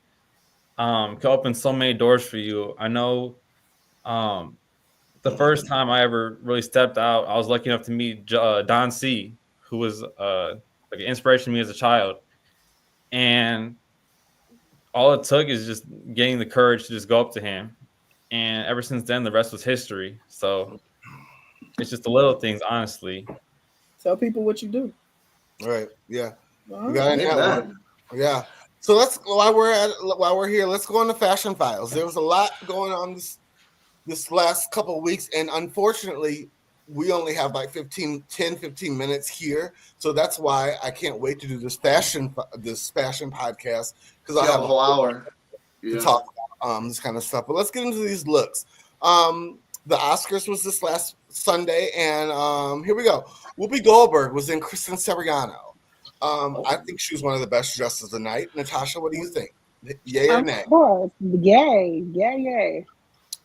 Speaker 14: can open so many doors for you. I know the first time I ever really stepped out, I was lucky enough to meet Don C., who was like an inspiration to me as a child. And all it took is just getting the courage to just go up to him and ever since then, the rest was history. So it's just the little things, honestly.
Speaker 6: Tell people what you do.
Speaker 1: All right. Yeah.
Speaker 6: All
Speaker 1: You got
Speaker 6: right.
Speaker 1: any other one? Yeah. So while we're here, let's go on to fashion files. There was a lot going on this last couple of weeks, and unfortunately, we only have like 15 minutes here. So that's why I can't wait to do this fashion podcast, because I have a whole hour to talk about this kind of stuff. But let's get into these looks. The Oscars was this last Sunday, and here we go. Whoopi Goldberg was in Kristen Siriano. I think she was one of the best dresses of the night. Natasha, what do you think? Yay or nay?
Speaker 4: Of course. Yay. Yay.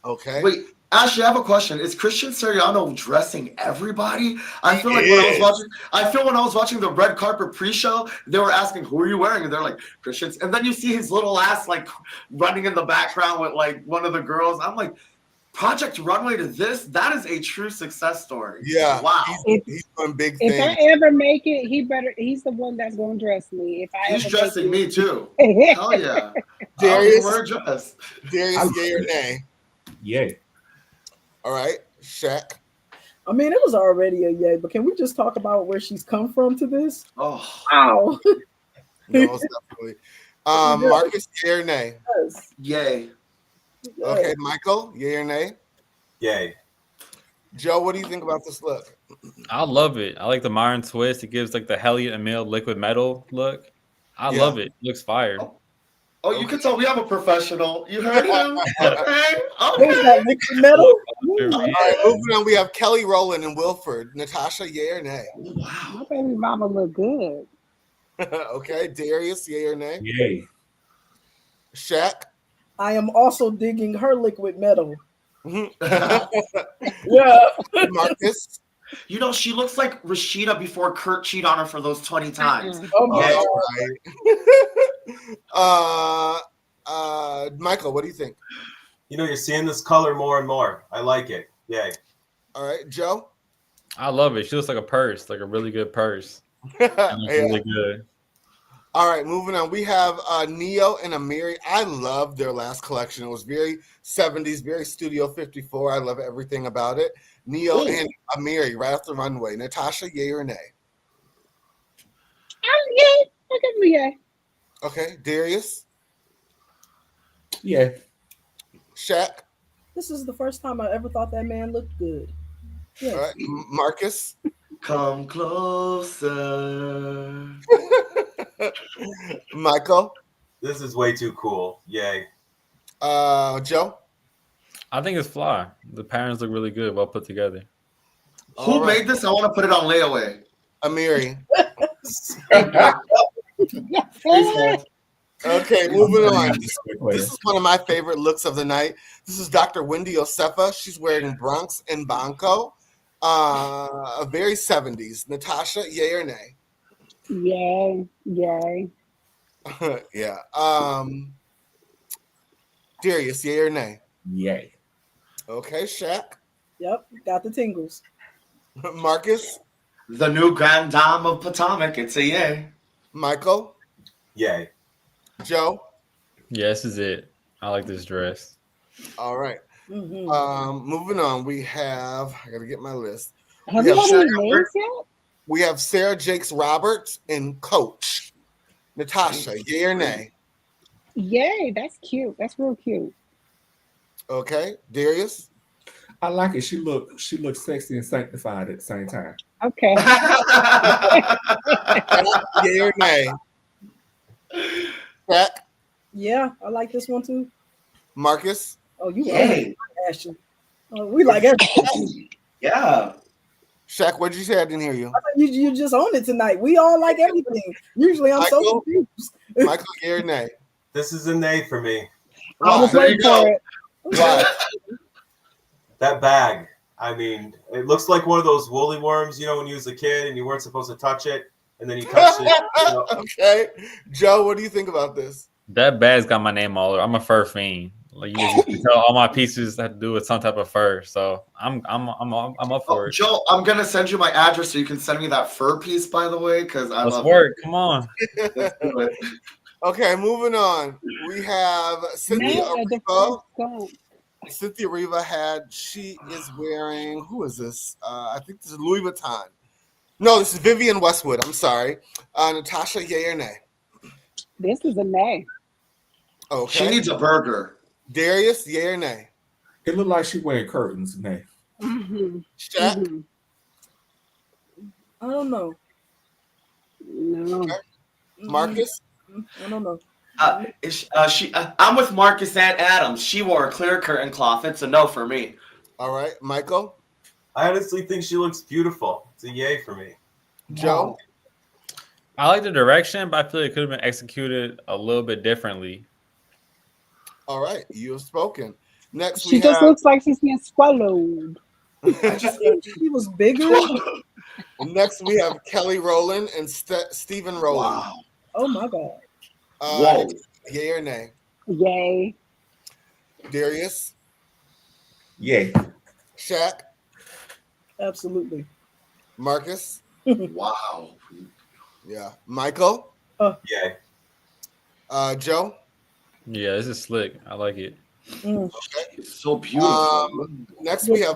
Speaker 1: Okay.
Speaker 2: Wait, Ashley, I have a question. Is Christian Siriano dressing everybody? I feel like when I was watching the red carpet pre-show, they were asking, "Who are you wearing?" And they're like, "Christian's." And then you see his little ass like running in the background with like one of the girls. I'm like, Project Runway to this? That is a true success story.
Speaker 1: Yeah.
Speaker 2: Wow.
Speaker 1: He's doing big things.
Speaker 4: If I ever make it, he's the one that's gonna dress me.
Speaker 2: He's dressing me too. Hell yeah.
Speaker 1: Darius,
Speaker 2: wear a dress.
Speaker 1: Darius, yay or nay?
Speaker 5: Yay.
Speaker 1: All right, Shaq.
Speaker 6: I mean, it was already a yay, but can we just talk about where she's come from to this?
Speaker 2: Oh,
Speaker 6: wow.
Speaker 1: No, definitely. Marcus, yay or nay?
Speaker 6: Yes.
Speaker 2: Yay.
Speaker 1: Okay, Michael, yay or nay?
Speaker 7: Yay.
Speaker 1: Joe, what do you think about this look?
Speaker 14: I love it. I like the modern twist. It gives like the Helliot and Mill liquid metal look. I love it. It looks fire.
Speaker 2: Oh, you can tell we have a professional. You heard him? Okay.
Speaker 6: Liquid metal?
Speaker 1: All right, moving on. We have Kelly Rowland and Wilford. Natasha, yay or nay?
Speaker 4: Wow. My baby mama look good.
Speaker 1: Okay, Darius, yay or nay?
Speaker 5: Yay.
Speaker 1: Shaq?
Speaker 6: I am also digging her liquid metal.
Speaker 1: Yeah. Marcus?
Speaker 2: You know, she looks like Rashida before Kurt cheated on her for those 20 times.
Speaker 6: Oh my
Speaker 1: God. Michael, what do you think?
Speaker 7: You know, you're seeing this color more and more. I like it. Yay.
Speaker 1: All right, Joe?
Speaker 14: I love it. She looks like a purse, like a really good purse. Really good.
Speaker 1: All right, moving on. We have Neo and Amiri. I love their last collection. It was very 70s, very Studio 54. I love everything about it. Neo and Amiri right off the runway. Natasha, yay or nay?
Speaker 4: Yay. I'll give me yay.
Speaker 1: Okay, Darius?
Speaker 5: Yeah.
Speaker 1: Shaq?
Speaker 6: This is the first time I ever thought that man looked good. Yes.
Speaker 1: All right, Marcus?
Speaker 2: Come closer.
Speaker 1: Michael?
Speaker 7: This is way too cool. Yay.
Speaker 1: Joe?
Speaker 14: I think it's fly. The patterns look really good, well put together.
Speaker 2: Who made this? I want to put it on layaway.
Speaker 1: Amiri. Okay, moving on. This is one of my favorite looks of the night. This is Dr. Wendy Osefa. She's wearing Bronx and Banco. A very 70s. Natasha, yay or nay?
Speaker 4: Yay.
Speaker 1: Yeah. Darius, yay or nay?
Speaker 5: Yay.
Speaker 1: Okay, Shaq.
Speaker 6: Yep, got the tingles.
Speaker 1: Marcus?
Speaker 2: The new Grand Dame of Potomac. It's a yay.
Speaker 1: Michael?
Speaker 7: Yay.
Speaker 1: Joe?
Speaker 14: Yeah, this is it. I like this dress.
Speaker 1: All right.
Speaker 6: Mm-hmm.
Speaker 1: Moving on, we have, I gotta get my list.
Speaker 4: Have you got any names yet?
Speaker 1: We have Sarah Jakes Roberts and Coach. Natasha, yay or nay?
Speaker 4: Yay, that's cute. That's real cute.
Speaker 1: Okay, Darius?
Speaker 5: I like it. She looks sexy and sanctified at the same time.
Speaker 4: Okay.
Speaker 1: Yay or nay? Shaq?
Speaker 6: Yeah, I like this one too.
Speaker 1: Marcus?
Speaker 6: Oh, you
Speaker 2: Yay.
Speaker 6: like Ashton. Oh, we like everything.
Speaker 2: Yeah.
Speaker 1: Shaq, what did you say? I didn't hear you.
Speaker 6: I thought you just own it tonight. We all like everything. Usually I'm so confused.
Speaker 1: Michael, yay or nay?
Speaker 7: This is a nay for me.
Speaker 4: I was waiting for it.
Speaker 1: Why?
Speaker 7: That bag. I mean, it looks like one of those woolly worms, you know, when you was a kid and you weren't supposed to touch it, and then you touched it. You know.
Speaker 1: Okay. Joe, what do you think about this?
Speaker 14: That bag's got my name all over. I'm a fur fiend. Like you can tell, all my pieces have to do with some type of fur. So I'm up for it.
Speaker 2: Joe, I'm gonna send you my address so you can send me that fur piece, by the way, because I
Speaker 14: Let's
Speaker 2: love
Speaker 14: work.
Speaker 2: it.
Speaker 14: Come on.
Speaker 2: Let's do it.
Speaker 1: Okay, moving on. We have Cynthia Erivo. Cynthia Riva she is wearing, who is this? I think this is Louis Vuitton. No, this is Vivienne Westwood. I'm sorry. Natasha, yay or nay?
Speaker 4: This is a nay.
Speaker 1: Okay.
Speaker 2: She needs a burger.
Speaker 1: Darius, yay or nay?
Speaker 5: It looked like she wearing curtains, nay.
Speaker 4: Mm-hmm.
Speaker 1: Shaq?
Speaker 4: Mm-hmm.
Speaker 6: I don't know.
Speaker 4: No.
Speaker 1: Okay. Marcus?
Speaker 6: I don't know.
Speaker 2: I'm with Marcus and Adams. She wore a clear curtain cloth. It's a no for me.
Speaker 1: All right. Michael?
Speaker 7: I honestly think she looks beautiful. It's a yay for me.
Speaker 1: Joe?
Speaker 14: I like the direction, but I feel like it could have been executed a little bit differently.
Speaker 1: All right. You have spoken. Next,
Speaker 4: She just looks like she's being swallowed.
Speaker 6: I just think she was bigger.
Speaker 1: Next, we have Kelly Rowland and Stephen Rowland.
Speaker 2: Wow.
Speaker 6: Oh my God.
Speaker 2: Whoa.
Speaker 1: Yay or nay?
Speaker 4: Yay.
Speaker 1: Darius?
Speaker 5: Yay.
Speaker 1: Shaq?
Speaker 6: Absolutely.
Speaker 1: Marcus?
Speaker 2: Wow.
Speaker 1: Yeah. Michael?
Speaker 7: Yay.
Speaker 1: Joe?
Speaker 14: Yeah, this is slick. I like it.
Speaker 1: Okay.
Speaker 2: It's so beautiful.
Speaker 1: Next, we have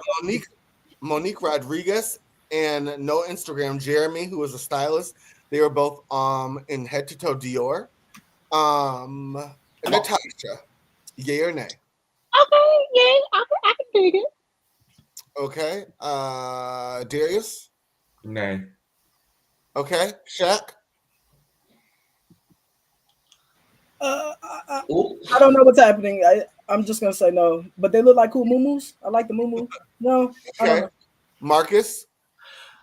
Speaker 1: Monique Rodriguez and no Instagram Jeremy, who is a stylist. They were both in head to toe Dior. Natasha, yay or nay?
Speaker 4: Okay, yay. I can dig it.
Speaker 1: Okay. Darius?
Speaker 5: Nay.
Speaker 1: Okay. Shaq?
Speaker 6: I don't know what's happening. I'm just gonna say no. But they look like cool muumuus. I like the muumuu. No, I don't
Speaker 1: Okay.
Speaker 6: know.
Speaker 1: Marcus?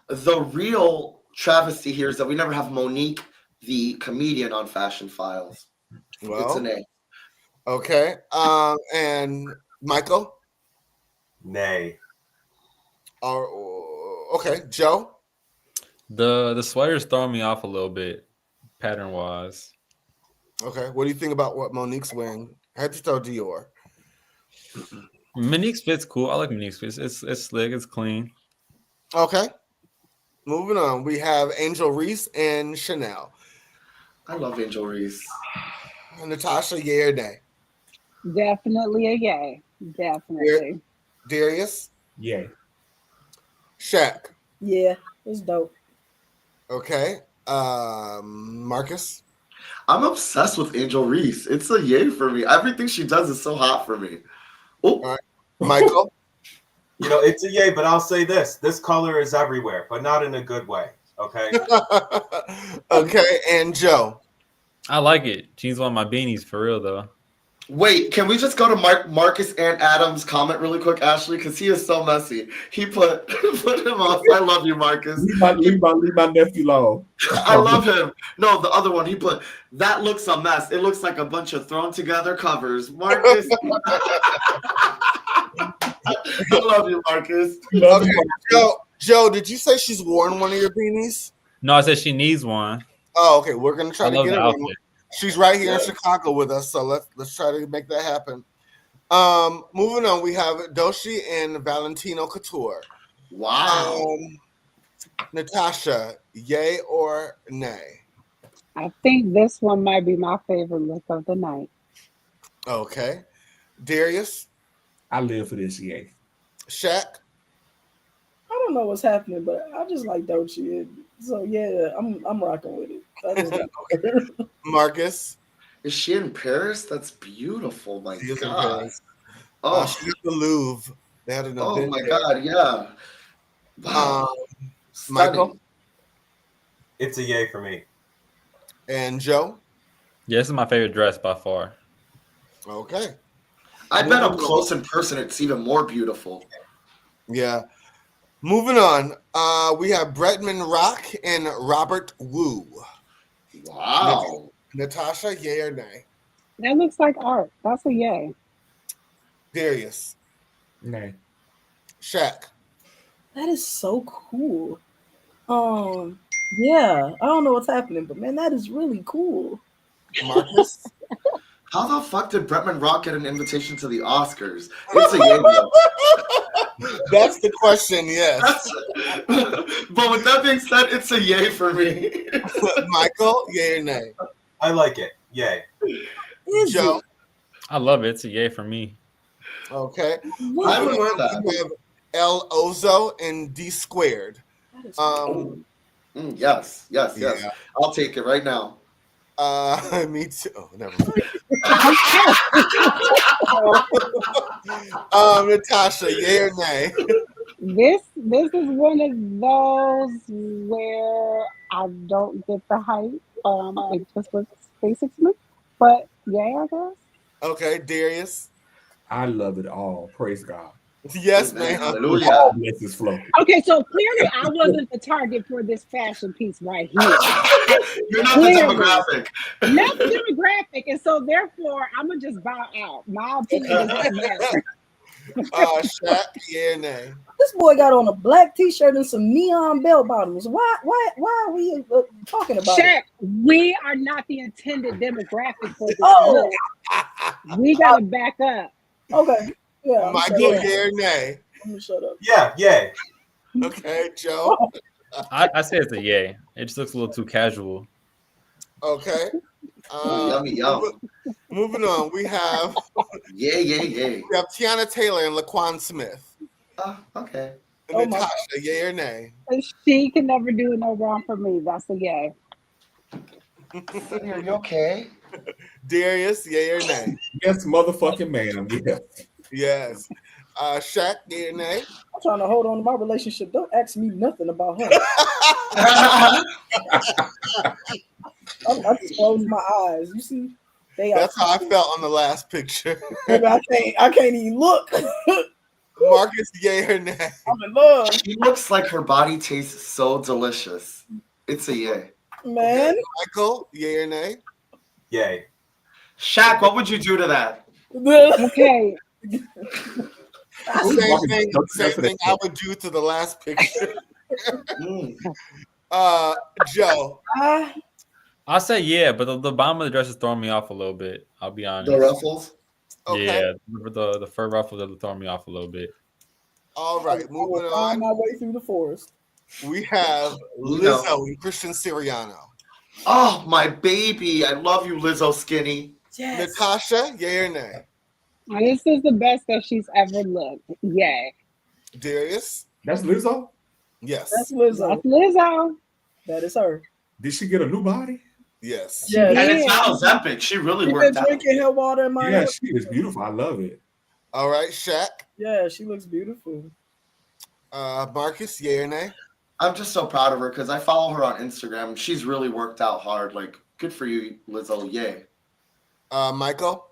Speaker 2: The real travesty here is that we never have Monique, the comedian, on Fashion Files. It's
Speaker 1: Well,
Speaker 2: an A.
Speaker 1: okay. And Michael?
Speaker 7: Nay.
Speaker 1: Okay. Joe?
Speaker 14: The sweater's throwing me off a little bit, pattern wise.
Speaker 1: Okay. What do you think about what Monique's wearing? Head to toe Dior.
Speaker 14: Monique's fit's cool. I like Monique's fit. It's slick. It's clean.
Speaker 1: Okay. Moving on. We have Angel Reese and Chanel.
Speaker 2: I love Angel Reese.
Speaker 1: Natasha, yay or nay?
Speaker 4: Definitely a yay. Definitely.
Speaker 1: Darius?
Speaker 5: Yay.
Speaker 1: Shaq?
Speaker 6: Yeah, it's dope.
Speaker 1: Okay. Marcus?
Speaker 2: I'm obsessed with Angel Reese. It's a yay for me. Everything she does is so hot for me. Oh,
Speaker 1: all right. Michael?
Speaker 7: You know, it's a yay, but I'll say this. This color is everywhere, but not in a good way. Okay?
Speaker 1: Okay. And Joe?
Speaker 14: I like it. She's one of my beanies for real, though.
Speaker 2: wait, can we just go to Marcus and Adam's comment really quick, Ashleigh? Because he is so messy. He put him off. I love you, Marcus.
Speaker 5: Leave my nephew alone.
Speaker 2: I love him. No, the other one, he put, that looks a mess. It looks like a bunch of thrown together covers. Marcus. I love you, Marcus.
Speaker 1: Okay, Joe, did you say she's worn one of your beanies?
Speaker 14: No, I said she needs one.
Speaker 1: Oh, okay. We're gonna try
Speaker 14: I
Speaker 1: to
Speaker 14: love
Speaker 1: get
Speaker 14: the
Speaker 1: her.
Speaker 14: outfit.
Speaker 1: She's right here in Chicago with us, so let's try to make that happen. Moving on, we have Doshi and Valentino Couture.
Speaker 2: Wow.
Speaker 1: Natasha, yay or nay?
Speaker 4: I think this one might be my favorite look of the night.
Speaker 1: Okay. Darius?
Speaker 5: I live for this, yay.
Speaker 1: Shaq?
Speaker 6: I don't know what's happening, but I just like Dochi. So yeah, I'm rocking with it. I just like
Speaker 1: Marcus?
Speaker 2: Is she in Paris? That's beautiful. My
Speaker 1: She is in
Speaker 2: God.
Speaker 1: Paris.
Speaker 2: Oh,
Speaker 1: She's at the Louvre. They had an
Speaker 2: oh
Speaker 1: event
Speaker 2: my
Speaker 1: there.
Speaker 2: God. Yeah. Wow.
Speaker 1: Michael?
Speaker 7: It's a yay for me.
Speaker 1: And Joe?
Speaker 14: Yeah, this is my favorite dress by far.
Speaker 1: Okay.
Speaker 2: I bet up close in person, it's even more beautiful.
Speaker 1: Yeah. Moving on. We have Bretman Rock and Robert Wu.
Speaker 2: Wow.
Speaker 1: Natasha, yay or nay?
Speaker 4: That looks like art. That's a yay.
Speaker 1: Darius?
Speaker 5: Nay.
Speaker 1: Shaq?
Speaker 6: that is so cool. Yeah, I don't know what's happening, but man, that is really cool.
Speaker 1: Marcus?
Speaker 2: How the fuck did Bretman Rock get an invitation to the Oscars? It's a yay.
Speaker 1: That's the question, yes.
Speaker 2: But with that being said, it's a yay for me.
Speaker 1: Michael, yay or nay?
Speaker 7: I like it. Yay.
Speaker 1: Joe?
Speaker 14: I love it. It's a yay for me.
Speaker 1: Okay.
Speaker 2: I would wear that.
Speaker 1: We have El Ozo and D Squared.
Speaker 2: Yes.
Speaker 1: Yeah.
Speaker 2: I'll take it right now.
Speaker 1: Me too. Oh, never mind. Natasha, yay or nay?
Speaker 4: This is one of those where I don't get the hype. It just looks basic to me. But yeah, I guess.
Speaker 1: Okay, Darius.
Speaker 5: I love it all. Praise God.
Speaker 1: Yes, man.
Speaker 2: Hallelujah.
Speaker 5: All blessings flow.
Speaker 4: Okay, so clearly I wasn't the target for this fashion piece right here.
Speaker 2: You're not
Speaker 4: Clearly.
Speaker 2: the demographic.
Speaker 4: Not the demographic, and so therefore I'm gonna just bow out. My opinion doesn't matter.
Speaker 1: Shaq, yeah or nay?
Speaker 6: This boy got on a black t-shirt and some neon bell bottoms. Why are we talking about
Speaker 4: Shaq,
Speaker 6: it?
Speaker 4: we are not the intended demographic for this. Oh, we gotta back up.
Speaker 6: Okay. Yeah.
Speaker 1: Michael, yeah or nay?
Speaker 6: I'm gonna shut up.
Speaker 7: Yeah, yay.
Speaker 1: Okay, Joe.
Speaker 14: I say it's a yay. It just looks a little too casual.
Speaker 1: Okay.
Speaker 2: Yummy.
Speaker 1: Moving on, we have
Speaker 2: Yeah.
Speaker 1: we have Tiana Taylor and Laquan Smith.
Speaker 2: Okay.
Speaker 1: And Natasha, yay or nay?
Speaker 4: She can never do no wrong for me. That's a yay.
Speaker 2: Are you okay?
Speaker 1: Darius, yay or nay?
Speaker 5: Yes, motherfucking ma'am. Yeah.
Speaker 1: Yes. Shaq, yay or nay?
Speaker 6: I'm trying to hold on to my relationship. Don't ask me nothing about her. I just close my eyes. You see?
Speaker 1: That's how I felt on the last picture.
Speaker 6: I can't even look.
Speaker 1: Marcus, yay or nay?
Speaker 6: I'm in love.
Speaker 2: She looks like her body tastes so delicious. It's a yay.
Speaker 6: Man.
Speaker 1: Okay. Michael, yay or nay?
Speaker 7: Yay.
Speaker 2: Shaq, what would you do to that?
Speaker 4: Okay.
Speaker 1: Same thing I would do to the last picture. Joe.
Speaker 14: I'll say yeah, but the bottom of the dress is throwing me off a little bit. I'll be honest.
Speaker 2: The ruffles?
Speaker 1: Okay.
Speaker 14: Yeah, the fur ruffles are throwing me off a little bit.
Speaker 1: All right, moving on.
Speaker 6: Find my way through the forest.
Speaker 1: We have Lizzo and Christian Siriano.
Speaker 2: Oh, my baby. I love you, Lizzo Skinny.
Speaker 6: Yes.
Speaker 1: Natasha, yay or nay?
Speaker 4: This is the best that she's ever looked. Yay.
Speaker 1: Darius?
Speaker 5: That's Lizzo?
Speaker 1: Yes.
Speaker 6: That's Lizzo.
Speaker 4: That's Lizzo.
Speaker 6: That is her.
Speaker 5: Did she get a new body?
Speaker 1: Yes.
Speaker 6: Yes.
Speaker 2: And it sounds epic. She really worked out.
Speaker 6: Drinking her water in my
Speaker 5: Yeah, she is beautiful. I love it.
Speaker 1: All right, Shaq.
Speaker 6: Yeah, she looks beautiful.
Speaker 1: Marcus, yay or nay?
Speaker 2: I'm just so proud of her because I follow her on Instagram. She's really worked out hard. Like, good for you, Lizzo. Yay.
Speaker 1: Michael?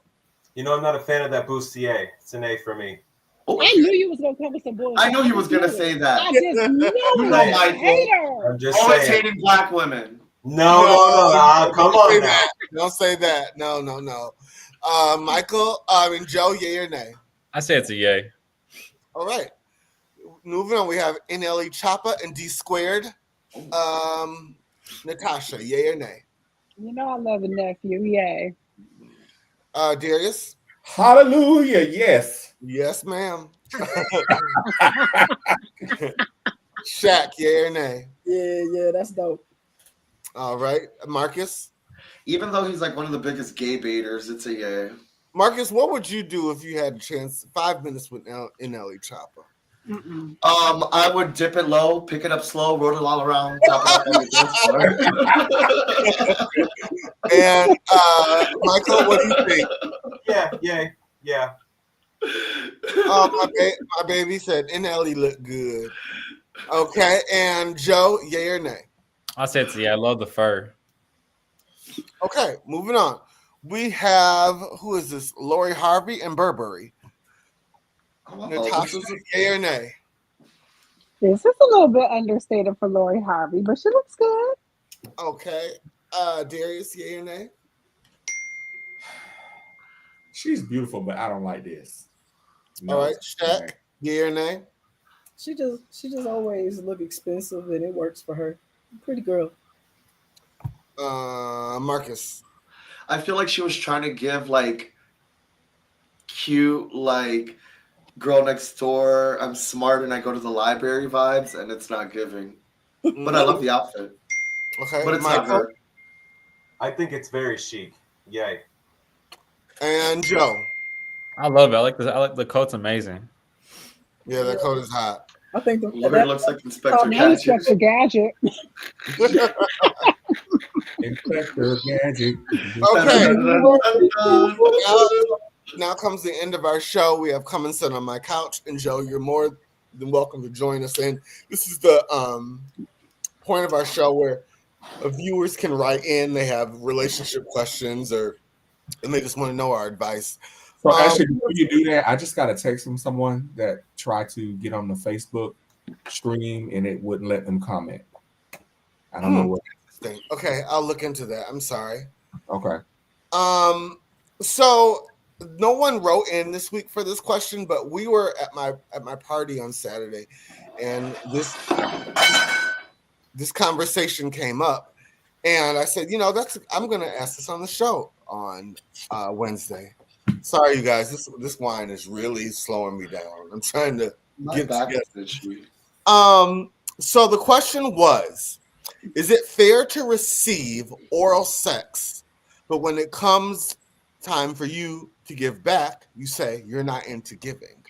Speaker 7: You know, I'm not a fan of that bustier. It's an A for me.
Speaker 2: Oh,
Speaker 4: I knew you was gonna come with some bullshit.
Speaker 2: I knew he was going to say that.
Speaker 4: I just knew
Speaker 2: You
Speaker 4: it.
Speaker 2: know, Michael.
Speaker 4: Hater.
Speaker 7: I'm just
Speaker 2: Always
Speaker 7: saying.
Speaker 2: hating black women.
Speaker 7: No. Come
Speaker 1: Don't say
Speaker 7: on now.
Speaker 1: that. Don't say that. No. Michael, Joe, yay or nay?
Speaker 14: I say it's a yay.
Speaker 1: All right. Moving on, we have NLE Choppa and D Squared. Natasha, yay or nay?
Speaker 4: You know I love a nephew. Yay.
Speaker 1: Darius?
Speaker 5: Hallelujah. Yes.
Speaker 1: Yes, ma'am. Shaq, yay or nay?
Speaker 6: Yeah, that's dope.
Speaker 1: All right. Marcus?
Speaker 2: Even though he's like one of the biggest gay baiters, it's a yay.
Speaker 1: Marcus, what would you do if you had a chance? 5 minutes with NLE Choppa.
Speaker 2: I would dip it low, pick it up slow, roll it all around, top it up,
Speaker 1: And Michael, what do you think?
Speaker 7: Yeah.
Speaker 1: My baby said NLE looked good. Okay, and Joe, yay or nay?
Speaker 14: I say it's a yeah. I love the fur.
Speaker 1: Okay, moving on. We have, who is this? Lori Harvey and Burberry. Natasha's yay or nay?
Speaker 4: This is a little bit understated for Lori Harvey, but she looks good.
Speaker 1: Okay. Darius, yay or nay?
Speaker 5: She's beautiful, but I don't like this. No.
Speaker 1: All right, Shaq, yay or nay?
Speaker 6: She just always look expensive and it works for her. Pretty girl.
Speaker 1: Marcus.
Speaker 2: I feel like she was trying to give like cute, like girl next door, I'm smart and I go to the library vibes, and it's not giving. But I love the outfit.
Speaker 1: Okay.
Speaker 2: But it's not her.
Speaker 7: I think it's very chic. Yay.
Speaker 1: And Joe.
Speaker 14: I love it. I like this. I like the coat's amazing.
Speaker 1: Yeah, that coat is hot.
Speaker 6: I think
Speaker 2: Literally looks like Inspector
Speaker 4: Gadget.
Speaker 2: Gadget.
Speaker 4: Inspector Gadget.
Speaker 5: Inspector Gadget.
Speaker 1: Okay. Now comes the end of our show. We have Come and Sit on My Couch. And Joe, you're more than welcome to join us. And this is the point of our show where viewers can write in. They have relationship questions and they just want to know our advice.
Speaker 5: So actually, before you do that, I just got a text from someone that tried to get on the Facebook stream and it wouldn't let them comment. I don't know what.
Speaker 1: Okay, I'll look into that. I'm sorry.
Speaker 5: Okay.
Speaker 1: So no one wrote in this week for this question, but we were at my party on Saturday, and this conversation came up, and I said, I'm going to ask this on the show on Wednesday. Sorry, you guys. This wine is really slowing me down. I'm trying to get back to this. So the question was, is it fair to receive oral sex, but when it comes time for you to give back, you say you're not into giving?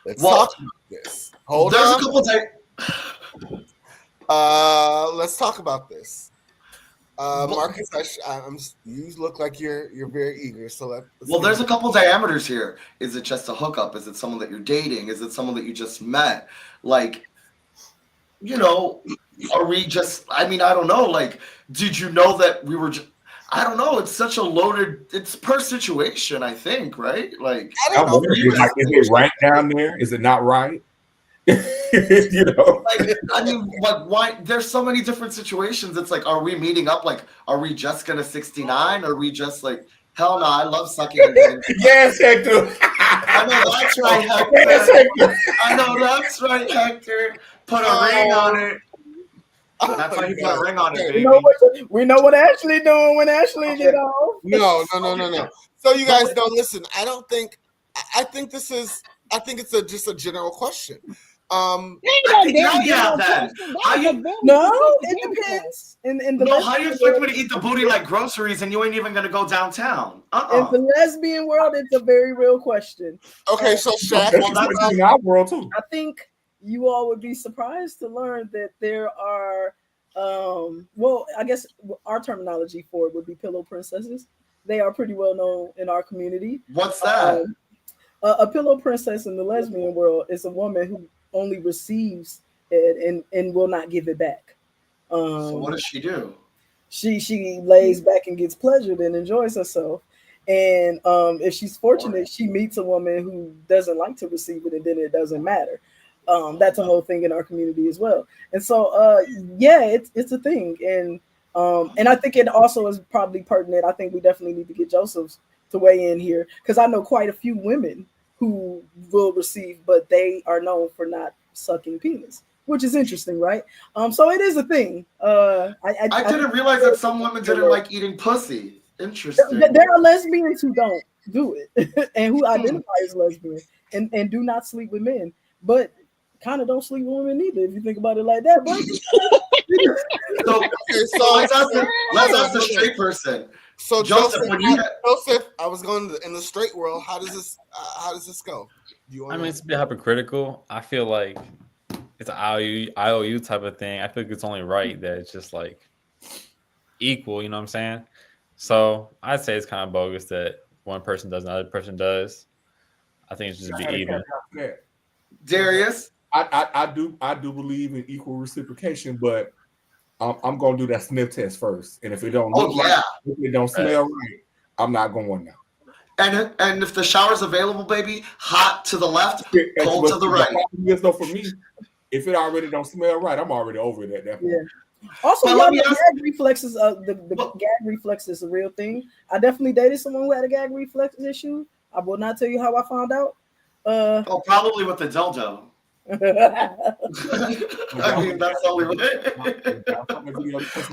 Speaker 1: Let's talk about this. Hold on.
Speaker 2: A couple
Speaker 1: let's talk about this. Marcus, you look like you're very eager. So
Speaker 2: there's a couple diameters here. Is it just a hookup? Is it someone that you're dating? Is it someone that you just met? Like, are we just? I mean, I don't know. Like, did you know that we were? I don't know. It's such a loaded. It's per situation, I think, right? Like,
Speaker 5: I don't know. Is it right down there? Is it not right?
Speaker 2: Like, I mean, like, why? There's so many different situations. It's like, are we meeting up? Like, are we just gonna 69? Are we just like, hell no, I love sucking.
Speaker 5: Yes, Hector.
Speaker 2: I know that's right, Hector. Yes, Hector. I know that's right, Hector. Put a ring on it. That's why you put a ring on it, baby.
Speaker 6: We know what Ashleigh doing when Ashleigh get off.
Speaker 1: No. So you guys don't listen. I think it's just a general question.
Speaker 6: No, it depends.
Speaker 2: How do you expect me to eat the booty like groceries and you ain't even gonna go downtown?
Speaker 6: In the lesbian world, it's a very real question.
Speaker 1: Okay, so Shaq,
Speaker 5: that's in our world too.
Speaker 6: I think you all would be surprised to learn that there are, I guess our terminology for it would be pillow princesses. They are pretty well known in our community.
Speaker 2: What's that?
Speaker 6: A pillow princess in the lesbian world is a woman who only receives it and will not give it back.
Speaker 2: So what does she do?
Speaker 6: She lays back and gets pleasured and enjoys herself. And if she's fortunate, she meets a woman who doesn't like to receive it, and then it doesn't matter. That's a whole thing in our community as well. And so, it's a thing. And I think it also is probably pertinent. I think we definitely need to get Joseph's to weigh in here, because I know quite a few women who will receive, but they are known for not sucking penis, which is interesting, right? So it is a thing. I
Speaker 2: didn't realize that some women didn't like eating pussy. Interesting.
Speaker 6: There are lesbians who don't do it and who identify as lesbian and do not sleep with men, but kind of don't sleep with women either, if you think about it like that. But
Speaker 2: so let's ask the straight person.
Speaker 1: So Joseph, I was going in the straight world. How does this go?
Speaker 14: It's a bit hypocritical. I feel like it's an IOU type of thing. I feel like it's only right that it's just like equal. You know what I'm saying? So I'd say it's kind of bogus that one person does, another person does. I think it's just be even.
Speaker 2: Darius,
Speaker 5: I do believe in equal reciprocation, but I'm gonna do that sniff test first, and if it don't look if it don't smell right, I'm not going now.
Speaker 2: And if the shower's available, baby, hot to the left, cold to the right.
Speaker 5: So for me, if it already don't smell right, I'm already over it at that point.
Speaker 6: Yeah. Also, gag reflexes. The gag reflex is a real thing. I definitely dated someone who had a gag reflex issue. I will not tell you how I found out.
Speaker 2: Probably with the dildo. I mean, that's the only way.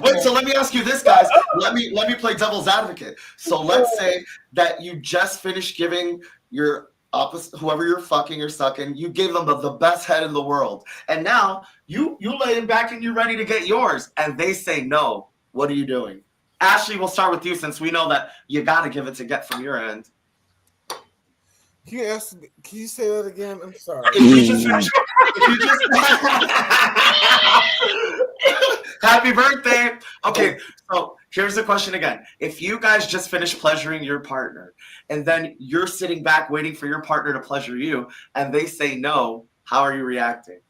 Speaker 2: Wait, so let me ask you this, guys. Let me play devil's advocate. So let's say that you just finished giving your opposite, whoever you're fucking or sucking, you gave them the best head in the world, and now you laying back and you're ready to get yours, and they say no. What are you doing? Ashleigh, we'll start with you since we know that you got to give it to get from your end.
Speaker 1: Can you say that again? I'm sorry.
Speaker 2: Happy birthday. Okay, so here's the question again. If you guys just finished pleasuring your partner and then you're sitting back waiting for your partner to pleasure you and they say no, how are you reacting?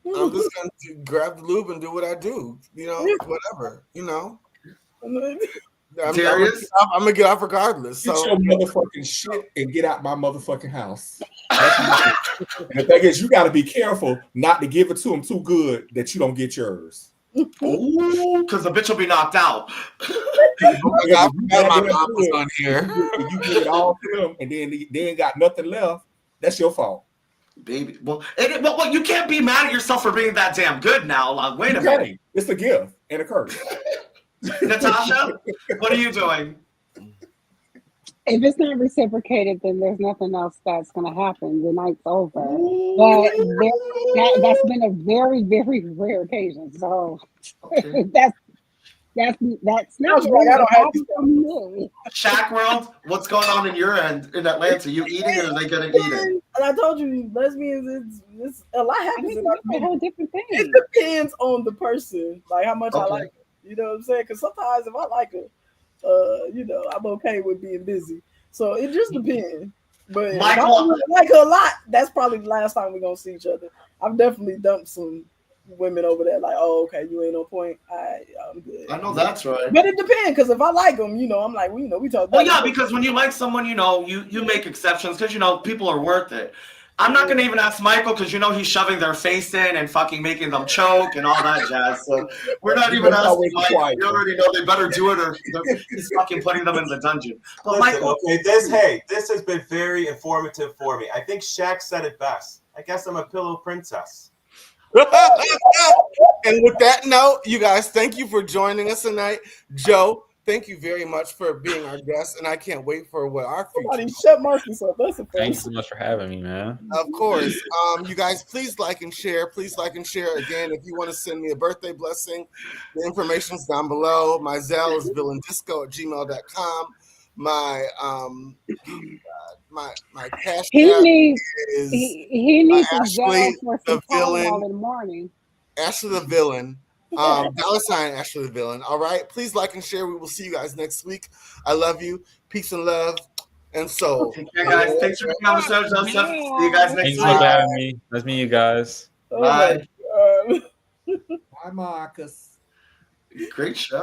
Speaker 1: I'm just going to grab the lube and do what I do. You know, whatever. You know. I'm going to get off regardless.
Speaker 5: Get
Speaker 1: So
Speaker 5: your motherfucking shit and get out my motherfucking house. And the thing is, you got to be careful not to give it to him too good that you don't get yours.
Speaker 2: Ooh, because the bitch will be knocked out.
Speaker 1: I forgot my mom was on here.
Speaker 5: You give it all to them, and then they ain't got nothing left. That's your fault,
Speaker 2: baby. Well, you can't be mad at yourself for being that damn good now. Like, wait a minute.
Speaker 5: It's a gift and a curse.
Speaker 2: Natasha, what are you doing?
Speaker 4: If it's not reciprocated, then there's nothing else that's going to happen. The night's over. But that's been a very, very rare occasion. So that's not
Speaker 6: like I don't have
Speaker 4: me.
Speaker 2: Shaq World, what's going on in your end in Atlanta? You eating or are they gonna eat it?
Speaker 6: And I told you, lesbians, it's a lot happens in our
Speaker 4: a whole different thing.
Speaker 6: It depends on the person, like how much I like her. You know what I'm saying? Because sometimes if I like her, I'm okay with being busy. So it just depends. But if I like her a lot, that's probably the last time we're gonna see each other. I've definitely dumped some women over there, like, oh, okay, you ain't on point. I'm good.
Speaker 2: I know that's right.
Speaker 6: But it depends, because if I like them, I'm like, we talk.
Speaker 2: Well, yeah, because when you like someone, you make exceptions because people are worth it. I'm not gonna even ask Michael because he's shoving their face in and fucking making them choke and all that jazz. So we're not even asking Mike. We already know they better do it or he's fucking putting them in the dungeon. But
Speaker 7: Listen,
Speaker 2: Michael,
Speaker 7: this has been very informative for me. I think Shaq said it best. I guess I'm a pillow princess.
Speaker 1: And with that note, you guys, thank you for joining us tonight. Joe, thank you very much for being our guest, and I can't wait for what our future.
Speaker 6: Shut Marcus up. That's a
Speaker 14: Thanks so much for having me, man.
Speaker 1: Of course. You guys, please like and share. Please like and share. Again, if you want to send me a birthday blessing, the information's down below. My Zelle is villaindisco@gmail.com. My my cash
Speaker 4: he
Speaker 1: is
Speaker 4: needs
Speaker 1: Ashleigh
Speaker 4: for
Speaker 1: the villain
Speaker 4: in the morning.
Speaker 1: Ashleigh the villain. $ Ashleigh the villain. All right. Please like and share. We will see you guys next week. I love you. Peace and love and soul.
Speaker 2: Take care, guys. Thanks for being on the show, Joseph. See you guys next week.
Speaker 14: Thanks for having me. Nice meeting you guys.
Speaker 2: Bye.
Speaker 5: Bye, Marcus.
Speaker 2: Great show.